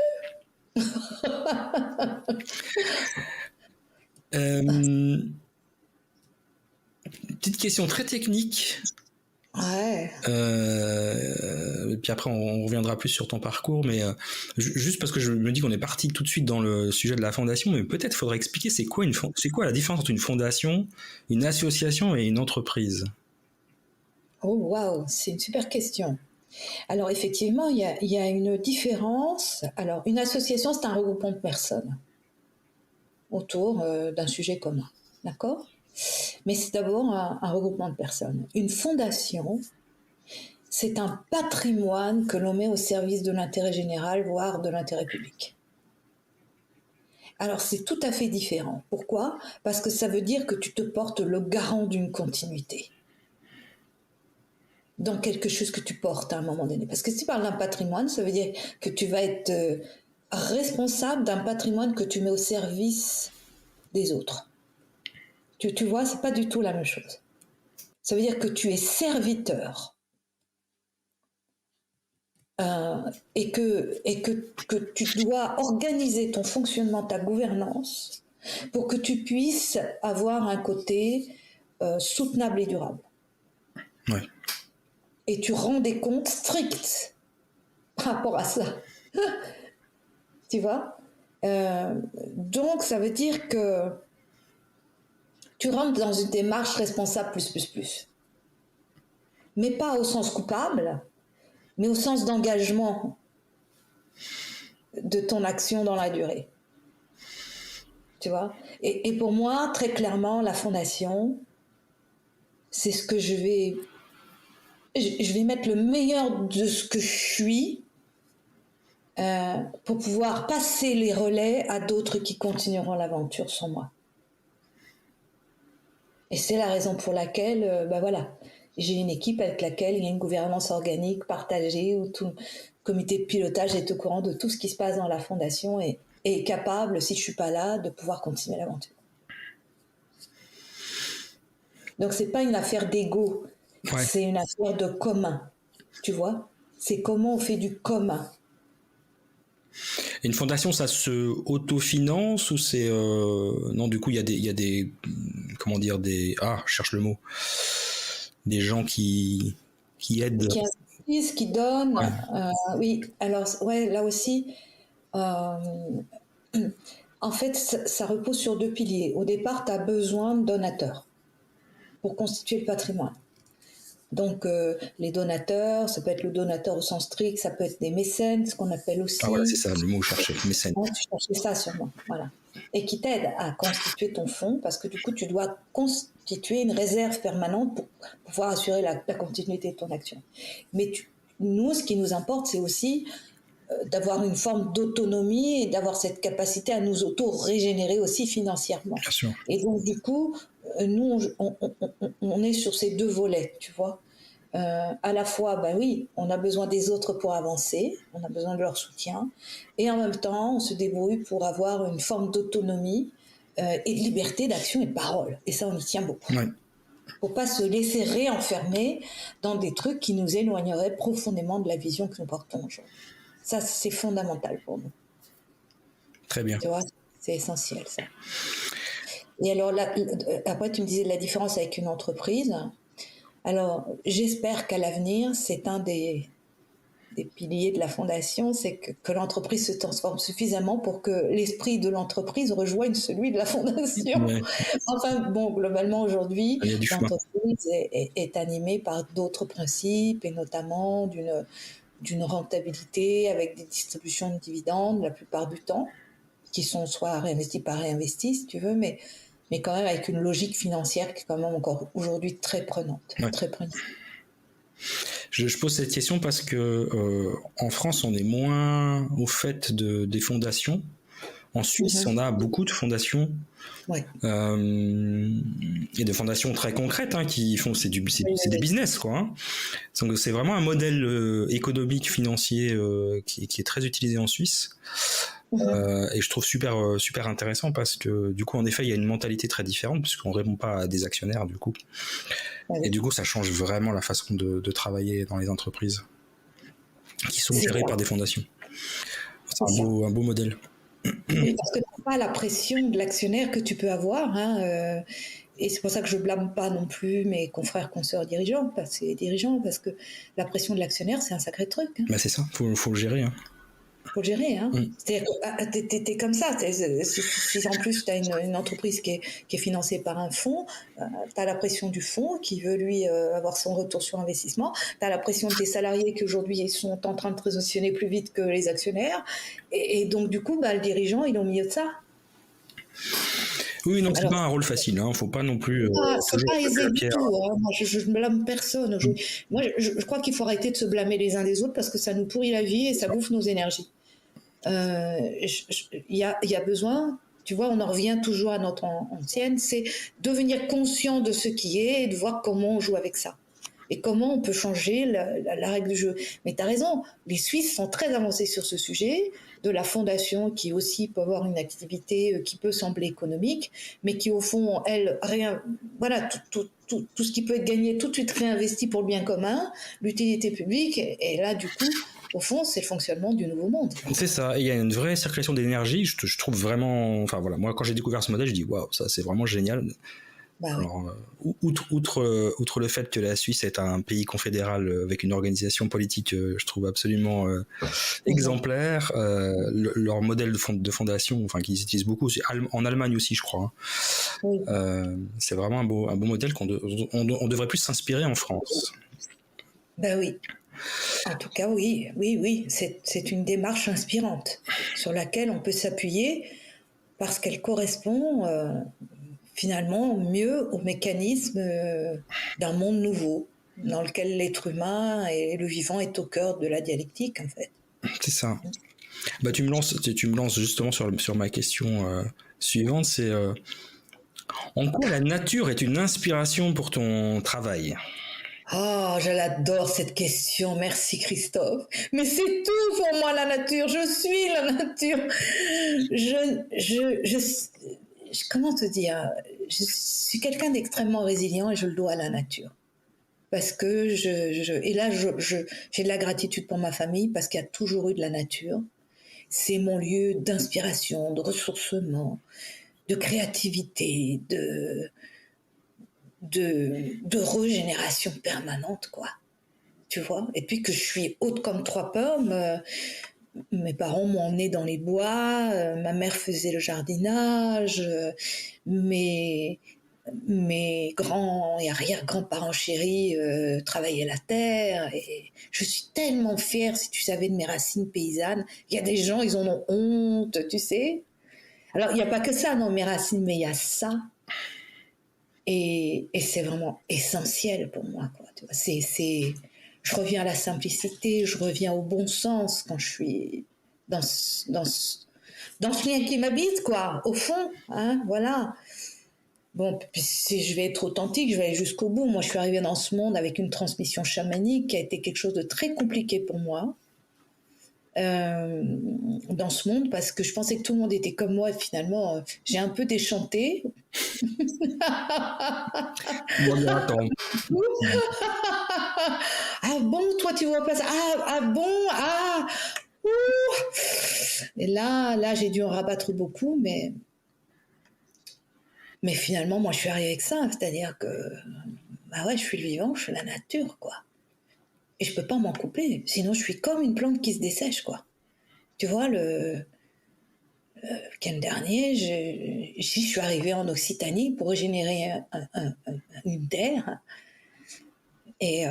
Petite question très technique. Ouais. Et puis après, on reviendra plus sur ton parcours, mais juste parce que je me dis qu'on est parti tout de suite dans le sujet de la fondation, mais peut-être faudrait expliquer c'est quoi la différence entre une fondation, une association et une entreprise. Oh waouh, c'est une super question. Alors effectivement, il y a une différence. Alors une association, c'est un regroupement de personnes autour d'un sujet commun, d'accord ? Mais c'est d'abord un regroupement de personnes. Une fondation, c'est un patrimoine que l'on met au service de l'intérêt général, voire de l'intérêt public. Alors c'est tout à fait différent. Pourquoi ? Parce que ça veut dire que tu te portes le garant d'une continuité dans quelque chose que tu portes à un moment donné. Parce que si tu parles d'un patrimoine, ça veut dire que tu vas être responsable d'un patrimoine que tu mets au service des autres. Tu vois, c'est pas du tout la même chose. Ça veut dire que tu es serviteur et que tu dois organiser ton fonctionnement, ta gouvernance, pour que tu puisses avoir un côté soutenable et durable. Ouais. Et tu rends des comptes stricts par rapport à ça. Tu vois ? Donc, ça veut dire que tu rentres dans une démarche responsable plus. Mais pas au sens coupable, mais au sens d'engagement de ton action dans la durée. tu vois. Et pour moi, très clairement, la fondation, c'est ce que je vais mettre le meilleur de ce que je suis pour pouvoir passer les relais à d'autres qui continueront l'aventure sans moi. Et c'est la raison pour laquelle, voilà, j'ai une équipe avec laquelle il y a une gouvernance organique partagée où tout le comité de pilotage est au courant de tout ce qui se passe dans la fondation et est capable, si je suis pas là, de pouvoir continuer l'aventure. Donc c'est pas une affaire d'ego, Ouais. c'est une affaire de commun, tu vois. C'est comment on fait du commun. Et une fondation, ça se autofinance ou c'est non, du coup il y a des comment dire, je cherche le mot, des gens qui aident. Qui investissent, qui donnent. Ouais. Oui, alors ouais, là aussi, euh, en fait, ça repose sur deux piliers. Au départ, tu as besoin de donateurs pour constituer le patrimoine. Donc, les donateurs, ça peut être le donateur au sens strict, ça peut être des mécènes, ce qu'on appelle aussi. Ah voilà, c'est ça le mot que je cherchais, mécène. Tu cherchais ça sûrement, voilà. Et qui t'aident à constituer ton fonds, parce que du coup, tu dois constituer une réserve permanente pour pouvoir assurer la continuité de ton action. Mais nous, ce qui nous importe, c'est aussi d'avoir une forme d'autonomie et d'avoir cette capacité à nous auto-régénérer aussi financièrement. Bien sûr. Et donc, du coup, nous, on est sur ces deux volets, tu vois. À la fois, ben oui, on a besoin des autres pour avancer, on a besoin de leur soutien, et en même temps, on se débrouille pour avoir une forme d'autonomie et de liberté d'action et de parole. Et ça, on y tient beaucoup. Ouais. Pour pas se laisser réenfermer dans des trucs qui nous éloigneraient profondément de la vision que nous portons aujourd'hui. Ça, c'est fondamental pour nous. Très bien. Tu vois, c'est essentiel, ça. Et alors, après, tu me disais la différence avec une entreprise. Alors, j'espère qu'à l'avenir, c'est un des piliers de la fondation, c'est que l'entreprise se transforme suffisamment pour que l'esprit de l'entreprise rejoigne celui de la fondation. Ouais. Enfin, bon, globalement, aujourd'hui, Il y a du chemin. l'entreprise est animée par d'autres principes, et notamment d'une rentabilité avec des distributions de dividendes la plupart du temps, qui sont soit réinvestis par réinvestis, si tu veux, mais quand même avec une logique financière qui est quand même encore aujourd'hui très prenante, Ouais. très prenante. Je pose cette question parce que en France, on est moins au fait des fondations. En Suisse, on a beaucoup de fondations. Ouais. Et de fondations très concrètes qui font c'est des business quoi. Hein. Donc c'est vraiment un modèle économique financier qui est très utilisé en Suisse. Et je trouve super intéressant parce que du coup en effet il y a une mentalité très différente puisqu'on répond pas à des actionnaires du coup. Ouais. Et du coup ça change vraiment la façon de travailler dans les entreprises qui sont gérées par des fondations. C'est un beau modèle. Oui, parce que tu n'as pas la pression de l'actionnaire que tu peux avoir. Et c'est pour ça que je blâme pas non plus mes confrères, consoeurs dirigeants, parce que la pression de l'actionnaire, c'est un sacré truc. Bah c'est ça, faut le gérer. Faut le gérer. C'est-à-dire que t'es comme ça. Si en plus tu as une entreprise qui est financée par un fonds, tu as la pression du fonds qui veut lui avoir son retour sur investissement. Tu as la pression de tes salariés qui aujourd'hui sont en train de transitionner plus vite que les actionnaires. Et donc du coup, le dirigeant, il est au milieu de ça. Oui, non, c'est pas un rôle facile. Faut pas non plus. C'est pas aisé du tout. Moi, je ne blâme personne aujourd'hui. Moi, je crois qu'il faut arrêter de se blâmer les uns des autres parce que ça nous pourrit la vie et ça bouffe nos énergies. Il y a besoin, tu vois, on en revient toujours à notre ancienne, c'est devenir conscient de ce qui est et de voir comment on joue avec ça. Et comment on peut changer la règle du jeu. Mais tu as raison, les Suisses sont très avancés sur ce sujet, de la fondation qui aussi peut avoir une activité qui peut sembler économique, mais qui au fond, elle, voilà, tout ce qui peut être gagné tout de suite réinvesti pour le bien commun, l'utilité publique, et là du coup, au fond, c'est le fonctionnement du nouveau monde. C'est ça, et il y a une vraie circulation d'énergie, je trouve vraiment... Enfin voilà, moi quand j'ai découvert ce modèle, je dis waouh, ça c'est vraiment génial. Alors, outre le fait que la Suisse est un pays confédéral avec une organisation politique, je trouve absolument exemplaire, leur modèle de fondation, qu'ils utilisent beaucoup, en Allemagne aussi, je crois. Oui. C'est vraiment un beau modèle on devrait plus s'inspirer en France. Oui. En tout cas, oui, c'est une démarche inspirante sur laquelle on peut s'appuyer parce qu'elle correspond finalement mieux au mécanisme d'un monde nouveau, dans lequel l'être humain et le vivant est au cœur de la dialectique, en fait. C'est ça. Bah, tu me lances justement sur ma question suivante, c'est en quoi la nature est une inspiration pour ton travail? Ah, je l'adore cette question, merci Christophe. Mais c'est tout pour moi la nature, je suis la nature. Comment te dire? Je suis quelqu'un d'extrêmement résilient et je le dois à la nature. Parce que et là, j'ai de la gratitude pour ma famille parce qu'il y a toujours eu de la nature. C'est mon lieu d'inspiration, de ressourcement, de créativité, de régénération permanente, quoi. Tu vois? Et puis que je suis haute comme 3 pommes. Mes parents m'ont emmenée dans les bois, ma mère faisait le jardinage, mes, mes grands et arrière-grands-parents chéris travaillaient la terre. Et je suis tellement fière, si tu savais, de mes racines paysannes. Il y a des gens, ils en ont honte, tu sais. Alors, il n'y a pas que ça dans mes racines, mais il y a ça. Et c'est vraiment essentiel pour moi, quoi. Tu vois, je reviens à la simplicité, je reviens au bon sens quand je suis dans ce lien qui m'habite, quoi, au fond, hein, voilà. Bon, puis si je vais être authentique, je vais aller jusqu'au bout. Moi, je suis arrivée dans ce monde avec une transmission chamanique qui a été quelque chose de très compliqué pour moi. Dans ce monde, parce que je pensais que tout le monde était comme moi, et finalement, j'ai un peu déchanté. Bon, attends. Ah bon, toi tu vois pas ça? Ah bon, ah, ouh. Et là, j'ai dû en rabattre beaucoup, mais finalement, moi, je suis arrivée avec ça, c'est-à-dire que, bah ouais, je suis le vivant, je suis la nature, quoi. Et je peux pas m'en couper, sinon je suis comme une plante qui se dessèche, quoi. Tu vois, le week-end dernier, je suis arrivée en Occitanie pour régénérer une terre, et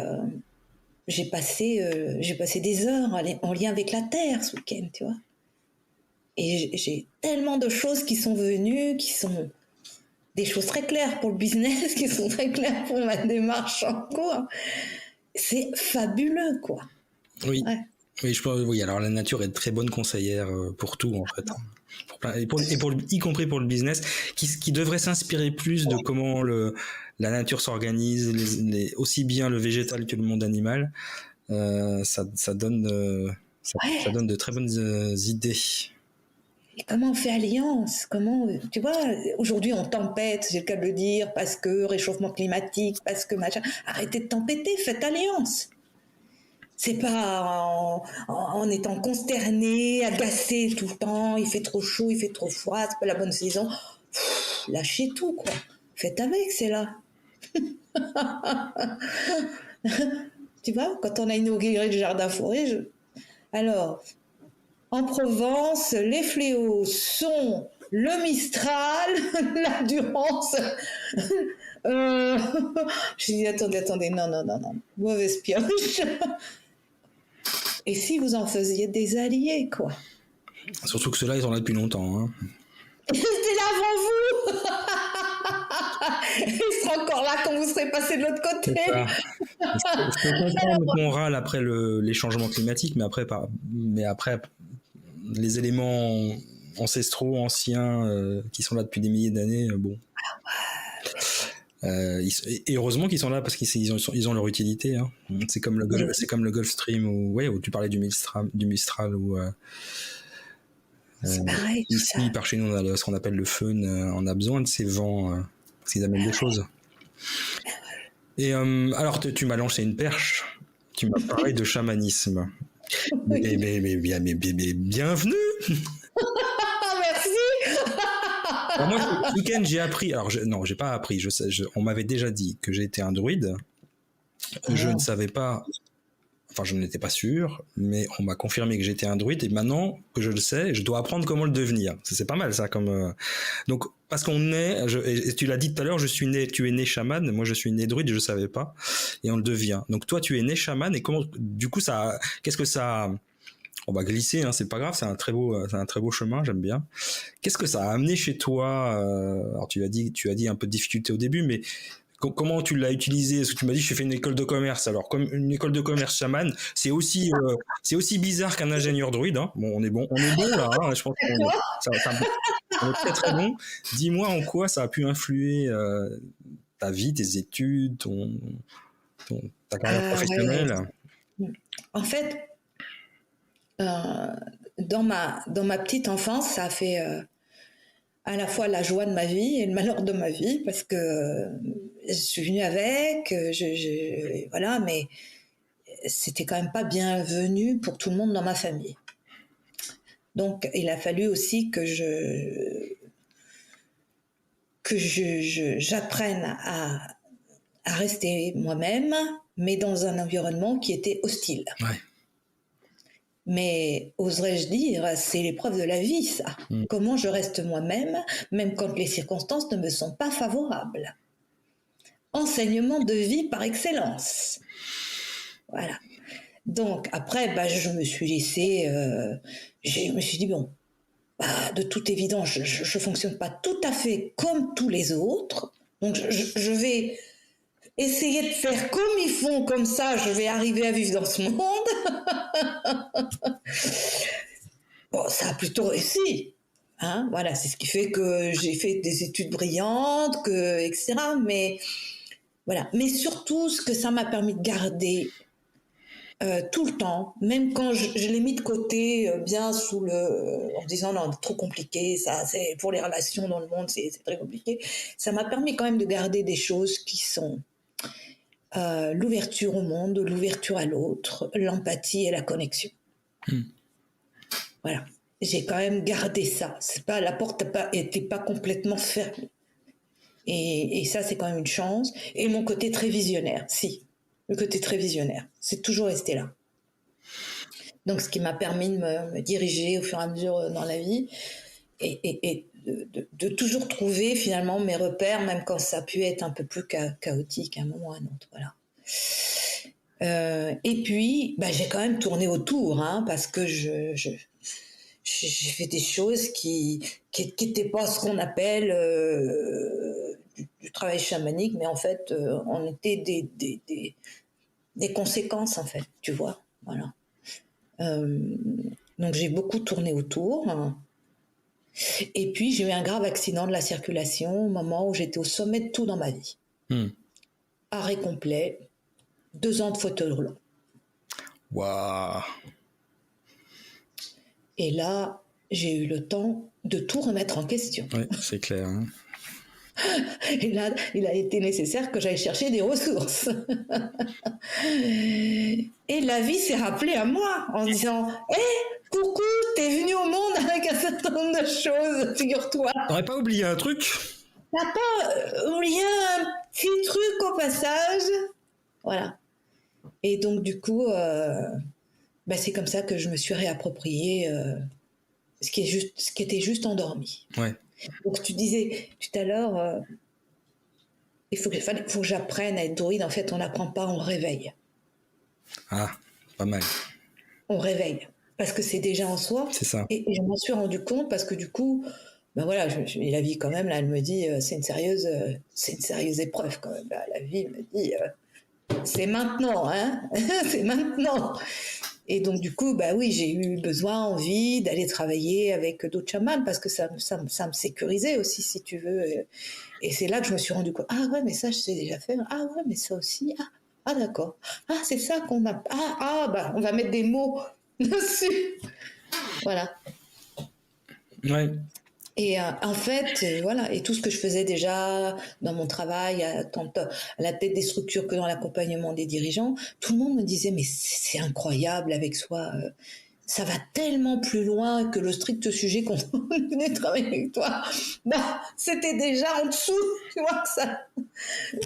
j'ai passé des heures en lien avec la terre ce week-end, tu vois. Et j'ai tellement de choses qui sont venues, qui sont des choses très claires pour le business, qui sont très claires pour ma démarche en cours. C'est fabuleux, quoi. Oui. Ouais. Oui, oui, alors la nature est très bonne conseillère pour tout, en fait. Y compris pour le business, qui devrait s'inspirer plus de comment la nature s'organise, aussi bien le végétal que le monde animal. Ça donne de très bonnes idées. Et comment on fait alliance? Comment, tu vois, aujourd'hui on tempête, c'est le cas de le dire, parce que réchauffement climatique, parce que machin. Arrêtez de tempêter, faites alliance. C'est pas en étant consterné, agacé tout le temps, il fait trop chaud, il fait trop froid, c'est pas la bonne saison. Lâchez tout, quoi. Faites avec, c'est là. Tu vois, quand on a inauguré le jardin-forêt, alors, en Provence, les fléaux sont le Mistral, la Durance. J'ai dit, attendez, non, mauvaise pioche. Et si vous en faisiez des alliés, quoi. Surtout que ceux-là, ils sont là depuis longtemps. Hein. C'était là avant vous. Ils seront encore là quand vous serez passé de l'autre côté. Je peux comprendre qu'on râle après les changements climatiques, mais après les éléments ancestraux, anciens, qui sont là depuis des milliers d'années, bon. Et heureusement qu'ils sont là parce qu'ils ont leur utilité. Hein. C'est comme le Gulf Stream où tu parlais du Mistral où c'est pareil. Ici, par chez nous, on a ce qu'on appelle le Föhn. On a besoin de ces vents parce qu'ils amènent des choses. Et alors, tu m'as lancé une perche. Tu m'as parlé de chamanisme. Oui. Mais bienvenue. Merci. Alors moi, ce week-end, j'ai appris. Alors, non, j'ai pas appris. On m'avait déjà dit que j'étais un druide. Je ne savais pas. Enfin, je n'étais pas sûr, mais on m'a confirmé que j'étais un druide. Et maintenant que je le sais, je dois apprendre comment le devenir. C'est pas mal, ça. Donc, parce qu'on est. Et tu l'as dit tout à l'heure, tu es né chaman. Moi, je suis né druide. Je ne savais pas. Et on le devient. Donc, toi, tu es né chaman. Et comment. Du coup, qu'est-ce que ça On va glisser, hein, c'est pas grave, c'est un très beau chemin, j'aime bien. Qu'est-ce que ça a amené chez toi? Alors tu as dit un peu de difficulté au début, mais comment tu l'as utilisé? Parce que tu m'as dit que j'ai fait une école de commerce. Alors comme une école de commerce chaman, c'est aussi bizarre qu'un ingénieur druide. Hein. Bon, on est bon là. Hein, je pense on est très très bon. Dis-moi en quoi ça a pu influer ta vie, tes études, ta carrière professionnelle. Ouais. En fait, dans ma petite enfance, ça a fait à la fois la joie de ma vie et le malheur de ma vie, parce que je suis venue avec, voilà, mais c'était quand même pas bienvenu pour tout le monde dans ma famille. Donc, il a fallu aussi que j'apprenne à rester moi-même, mais dans un environnement qui était hostile. Ouais. Mais oserais-je dire, c'est l'épreuve de la vie, ça. Comment je reste moi-même, même quand les circonstances ne me sont pas favorables. Enseignement de vie par excellence. Voilà. Donc après, je me suis laissée, je me suis dit bon, de toute évidence, je fonctionne pas tout à fait comme tous les autres, donc je vais essayer de faire comme ils font, comme ça, je vais arriver à vivre dans ce monde. Bon, ça a plutôt réussi. Hein, voilà, c'est ce qui fait que j'ai fait des études brillantes, etc. Mais voilà. Mais surtout, ce que ça m'a permis de garder tout le temps, même quand je l'ai mis de côté, bien en disant non, c'est trop compliqué, ça, c'est pour les relations dans le monde, c'est très compliqué. Ça m'a permis quand même de garder des choses qui sont l'ouverture au monde, l'ouverture à l'autre, l'empathie et la connexion. Voilà. J'ai quand même gardé ça. C'est pas, la porte était pas complètement fermée. Et ça, c'est quand même une chance. Et mon côté très visionnaire, si. Le côté très visionnaire. C'est toujours resté là. Donc, ce qui m'a permis de me diriger au fur et à mesure dans la vie et de toujours trouver finalement mes repères, même quand ça a pu être un peu plus chaotique à un moment ou à un autre. Voilà. Et puis, j'ai quand même tourné autour, hein, parce que j'ai fait des choses qui n'étaient pas ce qu'on appelle du travail chamanique, mais en fait, on était des conséquences, en fait, tu vois. Voilà. Donc, j'ai beaucoup tourné autour. Hein. Et puis, j'ai eu un grave accident de la circulation au moment où j'étais au sommet de tout dans ma vie. Arrêt complet, 2 ans de fauteuil roulant. Waouh. Et là, j'ai eu le temps de tout remettre en question. Oui, c'est clair. Hein. Et là, il a été nécessaire que j'aille chercher des ressources. Et la vie s'est rappelée à moi en disant « Hé, coucou, t'es venu au monde avec un certain nombre de choses, figure-toi. » T'aurais pas oublié un truc? T'as pas oublié un petit truc au passage? Voilà. Et donc, du coup, c'est comme ça que je me suis réapproprié ce qui était juste endormi. Ouais. Donc, tu disais tout à l'heure, il faut que j'apprenne à être druide. En fait, on n'apprend pas, on réveille. Ah, pas mal. On réveille. Parce que c'est déjà en soi. C'est ça. Et je m'en suis rendu compte parce que du coup, voilà, la vie quand même, là, elle me dit, c'est une sérieuse épreuve quand même. Là, la vie me dit, c'est maintenant, hein. C'est maintenant. Et donc, du coup, oui, j'ai eu besoin, envie d'aller travailler avec d'autres chamans parce que ça me sécurisait aussi, si tu veux. Et c'est là que je me suis rendu compte. Ah ouais, mais ça, je sais déjà faire. Ah ouais, mais ça aussi. Ah d'accord. Ah, c'est ça qu'on a. On va mettre des mots dessus. Voilà. Ouais. Et en fait, voilà, et tout ce que je faisais déjà dans mon travail, tant à la tête des structures que dans l'accompagnement des dirigeants, tout le monde me disait mais c'est incroyable avec soi, ça va tellement plus loin que le strict sujet qu'on venait travailler avec toi. C'était déjà en dessous, tu vois,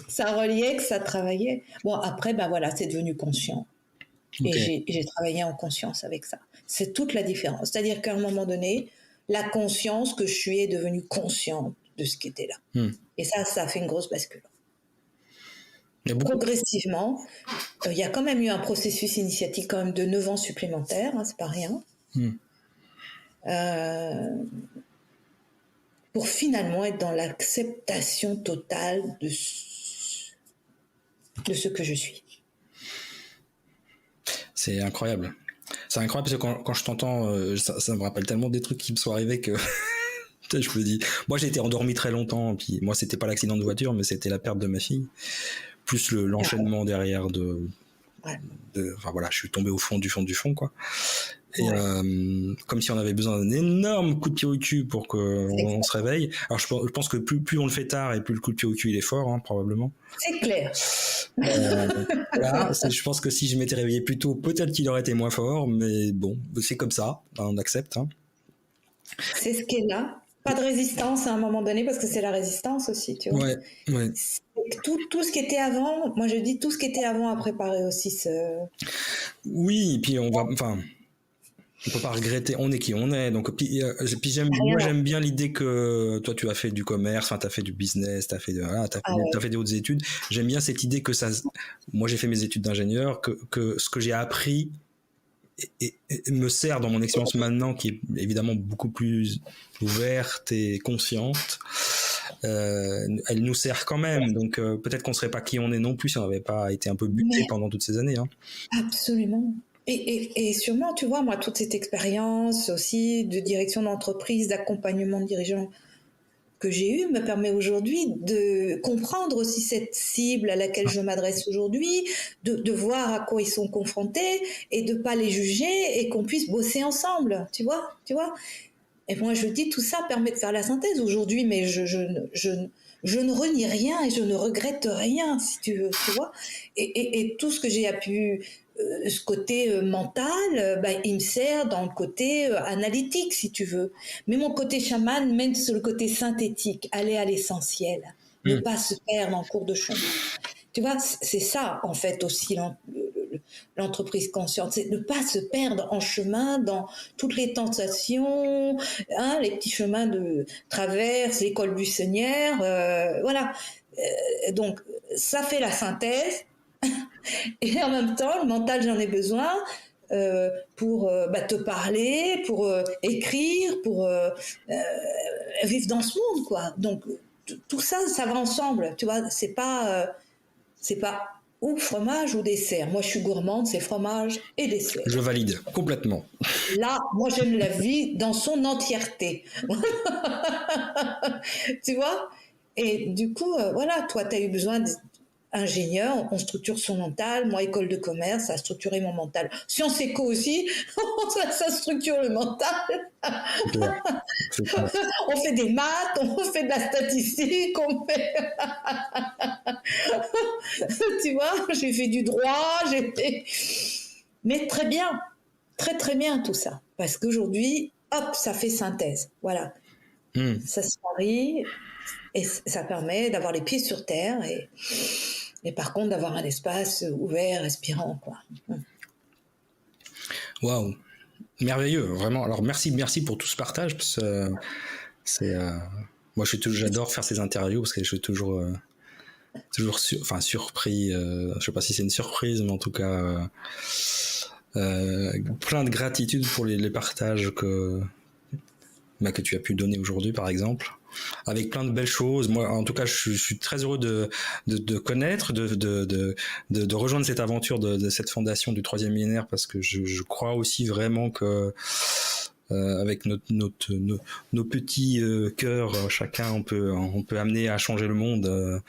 ça reliait, que ça travaillait. Bon, après, voilà, c'est devenu conscient. Okay. Et j'ai travaillé en conscience avec ça. C'est toute la différence. C'est-à-dire qu'à un moment donné, la conscience que je suis est devenue consciente de ce qui était là. Et ça a fait une grosse bascule. Progressivement, Il y a quand même eu un processus initiatique quand même de 9 ans supplémentaires, hein, c'est pas rien. Pour finalement être dans l'acceptation totale de ce que je suis. C'est incroyable. C'est incroyable parce que quand je t'entends, ça me rappelle tellement des trucs qui me sont arrivés que je me dis, moi j'ai été endormi très longtemps, puis moi c'était pas l'accident de voiture, mais c'était la perte de ma fille, plus l'enchaînement derrière enfin voilà, je suis tombé au fond du fond quoi. Et comme si on avait besoin d'un énorme coup de pied au cul pour qu'on se réveille. Alors je pense que plus on le fait tard et plus le coup de pied au cul il est fort, hein, probablement. C'est clair. Voilà, je pense que si je m'étais réveillé plus tôt, peut-être qu'il aurait été moins fort, mais bon, c'est comme ça, on accepte. Hein. C'est ce qui est là. Pas de résistance à un moment donné, parce que c'est la résistance aussi, tu vois. Ouais. Tout ce qui était avant, moi je dis tout ce qui était avant a préparé aussi ce... Oui, puis on peut pas regretter, on est qui on est. Donc, puis j'aime bien l'idée que toi tu as fait du commerce, enfin t'as fait du business, t'as fait des hautes études. J'aime bien cette idée que moi j'ai fait mes études d'ingénieur, que ce que j'ai appris et me sert dans mon expérience maintenant, qui est évidemment beaucoup plus ouverte et consciente. Elle nous sert quand même, donc peut-être qu'on serait pas qui on est non plus si on n'avait pas été un peu buté pendant toutes ces années. Hein. Absolument. Et sûrement, tu vois, moi, toute cette expérience aussi de direction d'entreprise, d'accompagnement de dirigeants que j'ai eu me permet aujourd'hui de comprendre aussi cette cible à laquelle je m'adresse aujourd'hui, de voir à quoi ils sont confrontés et de pas les juger et qu'on puisse bosser ensemble, tu vois. Et moi, je dis, tout ça permet de faire la synthèse aujourd'hui, mais je ne renie rien et je ne regrette rien, si tu veux, tu vois. Et tout ce que j'ai pu, ce côté mental, il me sert dans le côté analytique, si tu veux. Mais mon côté chaman mène sur le côté synthétique, aller à l'essentiel, ne pas se perdre en cours de chemin. Tu vois, c'est ça, en fait, aussi l'entreprise consciente, c'est ne pas se perdre en chemin dans toutes les tentations, hein, les petits chemins de traverse, l'école buissonnière, voilà. Donc, ça fait la synthèse. Et en même temps, le mental, j'en ai besoin pour te parler, pour écrire, pour vivre dans ce monde, quoi. Donc, tout ça, ça va ensemble, tu vois. C'est pas ou fromage ou dessert. Moi, je suis gourmande, c'est fromage et dessert. Je valide complètement. Là, moi, j'aime la vie dans son entièreté. Tu vois? Et du coup, voilà, toi, tu as eu besoin d'ingénieur, on structure son mental. Moi, école de commerce, ça a structuré mon mental. Sciences éco aussi, ça structure le mental. C'est clair. On fait des maths, on fait de la statistique, on fait... Tu vois, j'ai fait du droit, mais très bien, très très bien tout ça. Parce qu'aujourd'hui, hop, ça fait synthèse. Voilà. Ça se marie et ça permet d'avoir les pieds sur terre et par contre d'avoir un espace ouvert, respirant, quoi. Waouh, merveilleux, vraiment. Alors merci pour tout ce partage. Parce que moi j'adore faire ces interviews parce que je suis toujours surpris. Je sais pas si c'est une surprise, mais en tout cas plein de gratitude pour les partages que tu as pu donner aujourd'hui, par exemple, avec plein de belles choses. Moi, en tout cas, je suis très heureux de connaître, de rejoindre cette aventure de cette fondation du 3e millénaire, parce que je crois aussi vraiment que avec nos petits cœurs, chacun, on peut amener à changer le monde.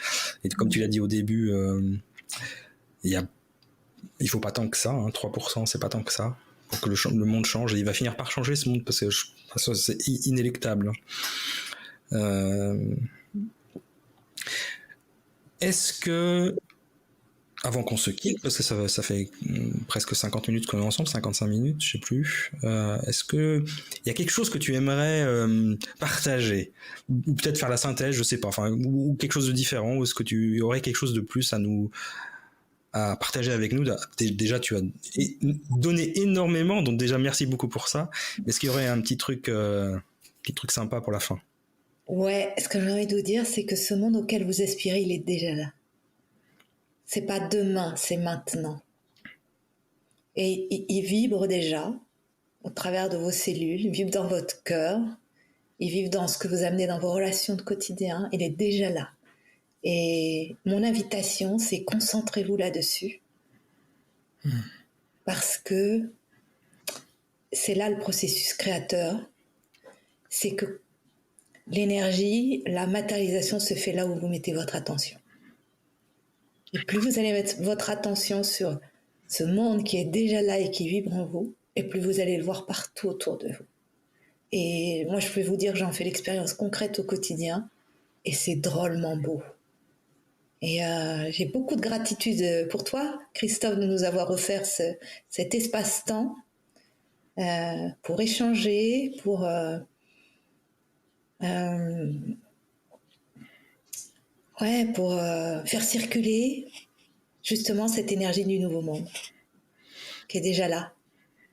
Et comme tu l'as dit au début, il faut pas tant que ça, hein, 3%, c'est pas tant que ça pour que le monde change, et il va finir par changer ce monde, parce que c'est inéluctable. Est-ce que, avant qu'on se quitte, parce que ça fait presque 50 minutes qu'on est ensemble, 55 minutes, je sais plus, est-ce que il y a quelque chose que tu aimerais partager, ou peut-être faire la synthèse, je sais pas, enfin, ou quelque chose de différent, ou est-ce que tu aurais quelque chose de plus à partager avec nous? Déjà, tu as donné énormément, donc déjà merci beaucoup pour ça. Est-ce qu'il y aurait un petit truc sympa pour la fin? Ouais, ce que j'ai envie de vous dire, c'est que ce monde auquel vous aspirez, il est déjà là. C'est pas demain, c'est maintenant. Et il vibre déjà au travers de vos cellules, il vibre dans votre cœur, il vibre dans ce que vous amenez dans vos relations de quotidien, il est déjà là. Et mon invitation, c'est concentrez-vous là-dessus. Parce que c'est là le processus créateur. C'est que l'énergie, la matérialisation se fait là où vous mettez votre attention. Et plus vous allez mettre votre attention sur ce monde qui est déjà là et qui vibre en vous, et plus vous allez le voir partout autour de vous. Et moi, je peux vous dire, j'en fais l'expérience concrète au quotidien, et c'est drôlement beau. Et j'ai beaucoup de gratitude pour toi, Christophe, de nous avoir offert cet espace-temps pour échanger, pour faire circuler justement cette énergie du nouveau monde qui est déjà là,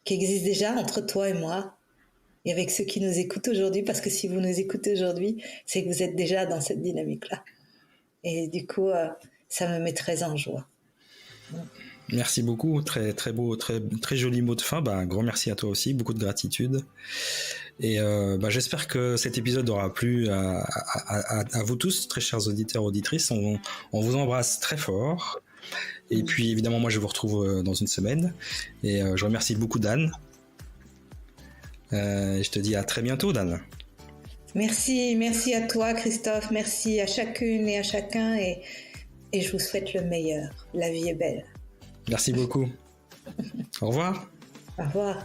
qui existe déjà entre toi et moi et avec ceux qui nous écoutent aujourd'hui, parce que si vous nous écoutez aujourd'hui, c'est que vous êtes déjà dans cette dynamique-là. Et du coup, ça me met très en joie. Merci beaucoup, très très beau, très très joli mot de fin. Un grand merci à toi aussi, beaucoup de gratitude. Et j'espère que cet épisode aura plu à vous tous, très chers auditeurs, auditrices. On vous embrasse très fort. Et puis évidemment, moi je vous retrouve dans une semaine. Et je remercie beaucoup Dan. Je te dis à très bientôt, Dan. Merci à toi, Christophe. Merci à chacune et à chacun. Et je vous souhaite le meilleur. La vie est belle. Merci beaucoup. Au revoir. Au revoir.